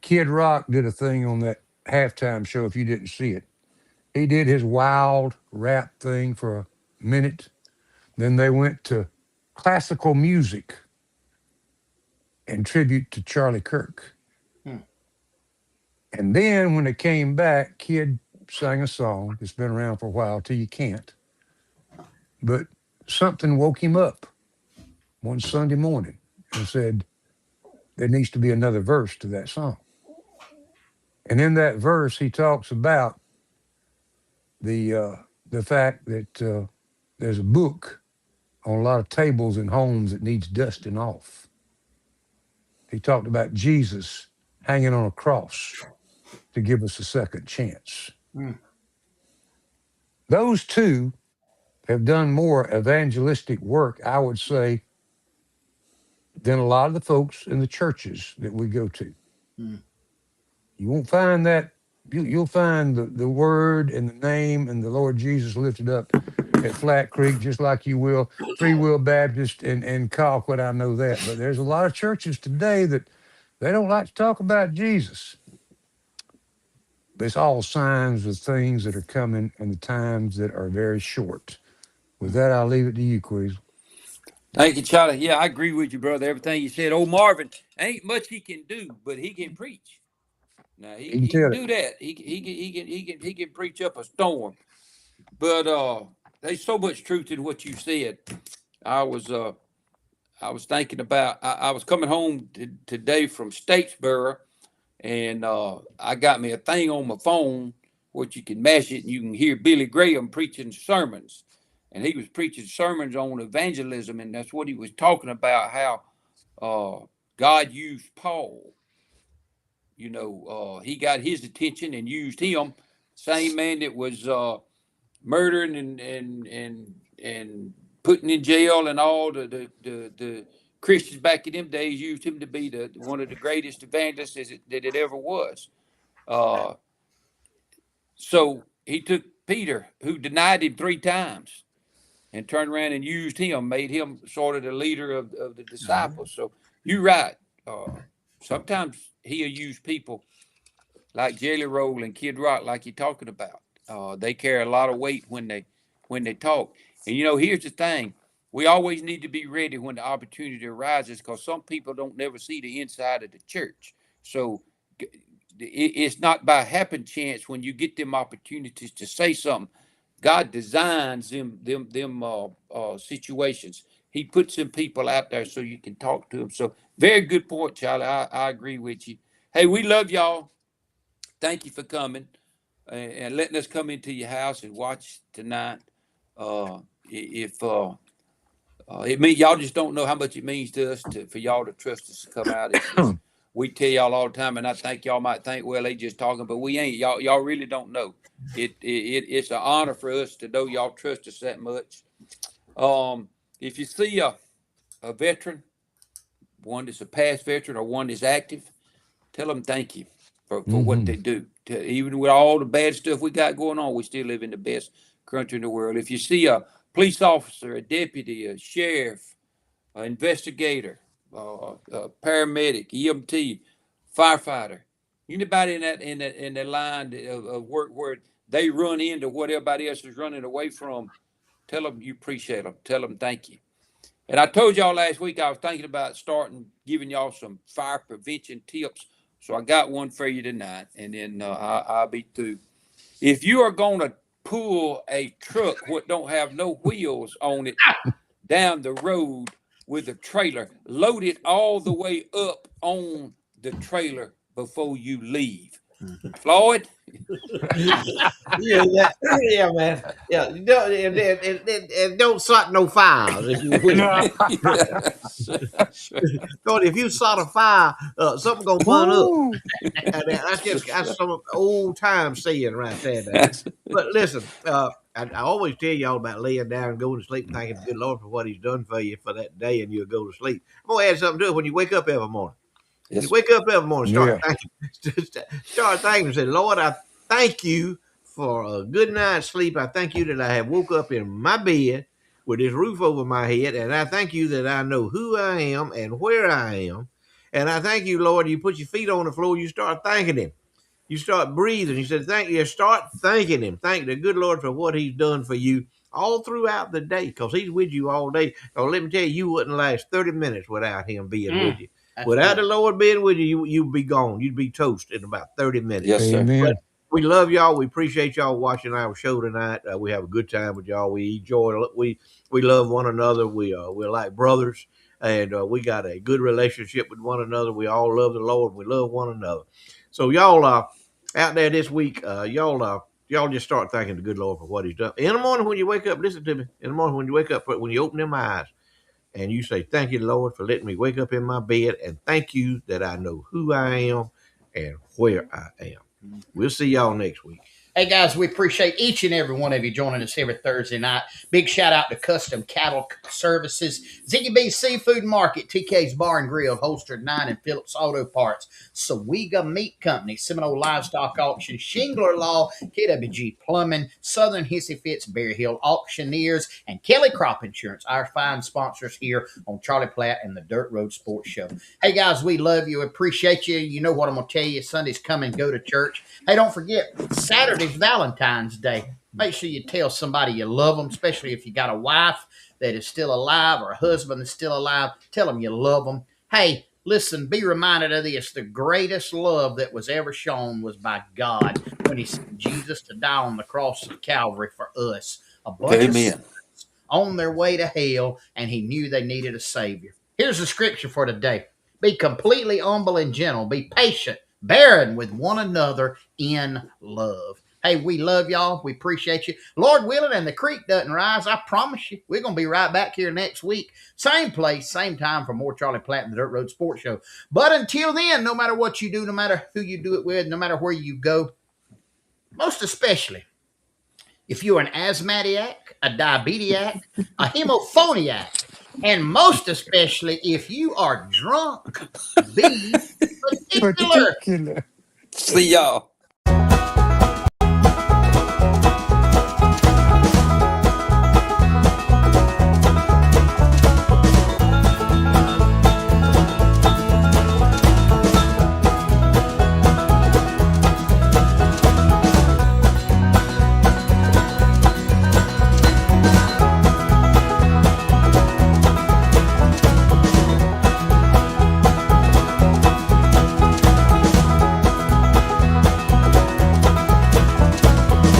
S4: Kid Rock did a thing on that halftime show, if you didn't see it. He did his wild rap thing for a minute. Then they went to classical music and tribute to Charlie Kirk.
S1: Hmm.
S4: And then when they came back, Kid sang a song that's been around for a while, Till You Can't. But something woke him up one Sunday morning and said, there needs to be another verse to that song. And in that verse, he talks about the fact that there's a book on a lot of tables in homes that needs dusting off. He talked about Jesus hanging on a cross to give us a second chance.
S1: Mm.
S4: Those two have done more evangelistic work, I would say, than a lot of the folks in the churches that we go to.
S1: Mm.
S4: You won't find that. You'll find the word and the name and the Lord Jesus lifted up at Flat Creek, just like you will Free Will Baptist and Colquitt. I know that. But there's a lot of churches today that they don't like to talk about Jesus. But it's all signs of things that are coming and the times that are very short. With that, I'll leave it to you, Quiz.
S3: Thank you, Charlie. Yeah, I agree with you, brother. Everything you said. Old Marvin, ain't much he can do, but he can preach. Now
S4: You can
S3: he
S4: tell
S3: can
S4: it.
S3: do that. He can preach up a storm. But there's so much truth in what you said. I was thinking about. I was coming home today from Statesboro, and I got me a thing on my phone which you can mash it and you can hear Billy Graham preaching sermons. And he was preaching sermons on evangelism, and that's what he was talking about, how God used Paul. You know, he got his attention and used him. Same man that was murdering and putting in jail and all the Christians back in them days used him to be the one of the greatest evangelists that it ever was. Uh, so he took Peter, who denied him 3 times, and turned around and used him, made him sort of the leader of the disciples. So you're right. Sometimes he'll use people like Jelly Roll and Kid Rock, like you're talking about. They carry a lot of weight when they talk. And you know, here's the thing: we always need to be ready when the opportunity arises, because some people don't never see the inside of the church. So it's not by happen chance when you get them opportunities to say something. God designs them situations. He puts them people out there so you can talk to them. So very good point, Charlie. I agree with you. Hey, we love y'all. Thank you for coming and letting us come into your house and watch tonight. If it means y'all just don't know how much it means to us for y'all to trust us to come out. We tell y'all all the time, and I think y'all might think, well, they just talking, but we ain't. Y'all really don't know. It's an honor for us to know y'all trust us that much. If you see a veteran, one that's a past veteran or one that's active, tell them thank you for what they do. Even with all the bad stuff we got going on, we still live in the best country in the world. If you see a police officer, a deputy, a sheriff, an investigator, a paramedic, EMT, firefighter, anybody in that line of work where they run into what everybody else is running away from, tell them you appreciate them. Tell them thank you. And I told y'all last week I was thinking about starting giving y'all some fire prevention tips. So I got one for you tonight, and then I'll be through. If you are going to pull a truck what don't have no wheels on it down the road with a trailer, load it all the way up on the trailer before you leave. Floyd?
S2: Yeah, man. Yeah, don't start no fires if you will.
S4: No.
S2: Because if you start a fire, something gonna burn up.
S4: Woo.
S2: And that's some old time saying right there. Man. But listen, I always tell y'all about laying down and going to sleep, thanking the good Lord for what He's done for you for that day, and you'll go to sleep. I'm gonna add something to it when you wake up every morning.
S3: Yes.
S2: You wake up every morning, start
S4: Yeah.
S2: thanking, start thanking, and say, Lord, I thank you for a good night's sleep. I thank you that I have woke up in my bed with this roof over my head, and I thank you that I know who I am and where I am. And I thank you, Lord, you put your feet on the floor, you start thanking him. You start breathing. You said, thank you. Start thanking him. Thank the good Lord for what he's done for you all throughout the day, because he's with you all day. Oh, let me tell you, you wouldn't last 30 minutes without him being with you. Without
S1: Good.
S2: the Lord being with you, you'd be gone. You'd be toast in about 30 minutes.
S3: Yes, sir.
S2: But
S4: Amen.
S2: we love y'all. We appreciate y'all watching our show tonight. We have a good time with y'all. We enjoy. We love one another. We're like brothers, and we got a good relationship with one another. We all love the Lord. We love one another. So y'all out there this week, y'all just start thanking the good Lord for what he's done. In the morning when you wake up, listen to me. In the morning when you wake up, when you open them eyes and you say, thank you, Lord, for letting me wake up in my bed, and thank you that I know who I am and where I am. We'll see y'all next week.
S1: Hey guys, we appreciate each and every one of you joining us every Thursday night. Big shout out to Custom Cattle Services, Ziggy B's Seafood Market, TK's Bar and Grill, Holstered 9 and Phillips Auto Parts, Sawega Meat Company, Seminole Livestock Auction, Shingler Law, KWG Plumbing, Southern Hissy Fitz, Bear Hill Auctioneers, and Kelly Crop Insurance, our fine sponsors here on Charlie Platt and the Dirt Road Sports Show. Hey guys, we love you, appreciate you. You know what I'm going to tell you. Sunday's come and go to church. Hey, don't forget, Saturday's Valentine's Day. Make sure you tell somebody you love them, especially if you got a wife that is still alive or a husband that's still alive. Tell them you love them. Hey, listen, be reminded of this. The greatest love that was ever shown was by God when he sent Jesus to die on the cross of Calvary for us. A bunch of
S3: Amen.
S1: sinners on their way to hell, and he knew they needed a Savior. Here's the scripture for today. Be completely humble and gentle. Be patient, bearing with one another in love. Hey, we love y'all. We appreciate you. Lord willing, and the creek doesn't rise, I promise you, we're going to be right back here next week. Same place, same time for more Charlie Platt and the Dirt Road Sports Show. But until then, no matter what you do, no matter who you do it with, no matter where you go, most especially if you're an asthmatiac, a diabetiac, a hemophoniac, and most especially if you are drunk, be particular.
S4: Particular.
S3: See y'all.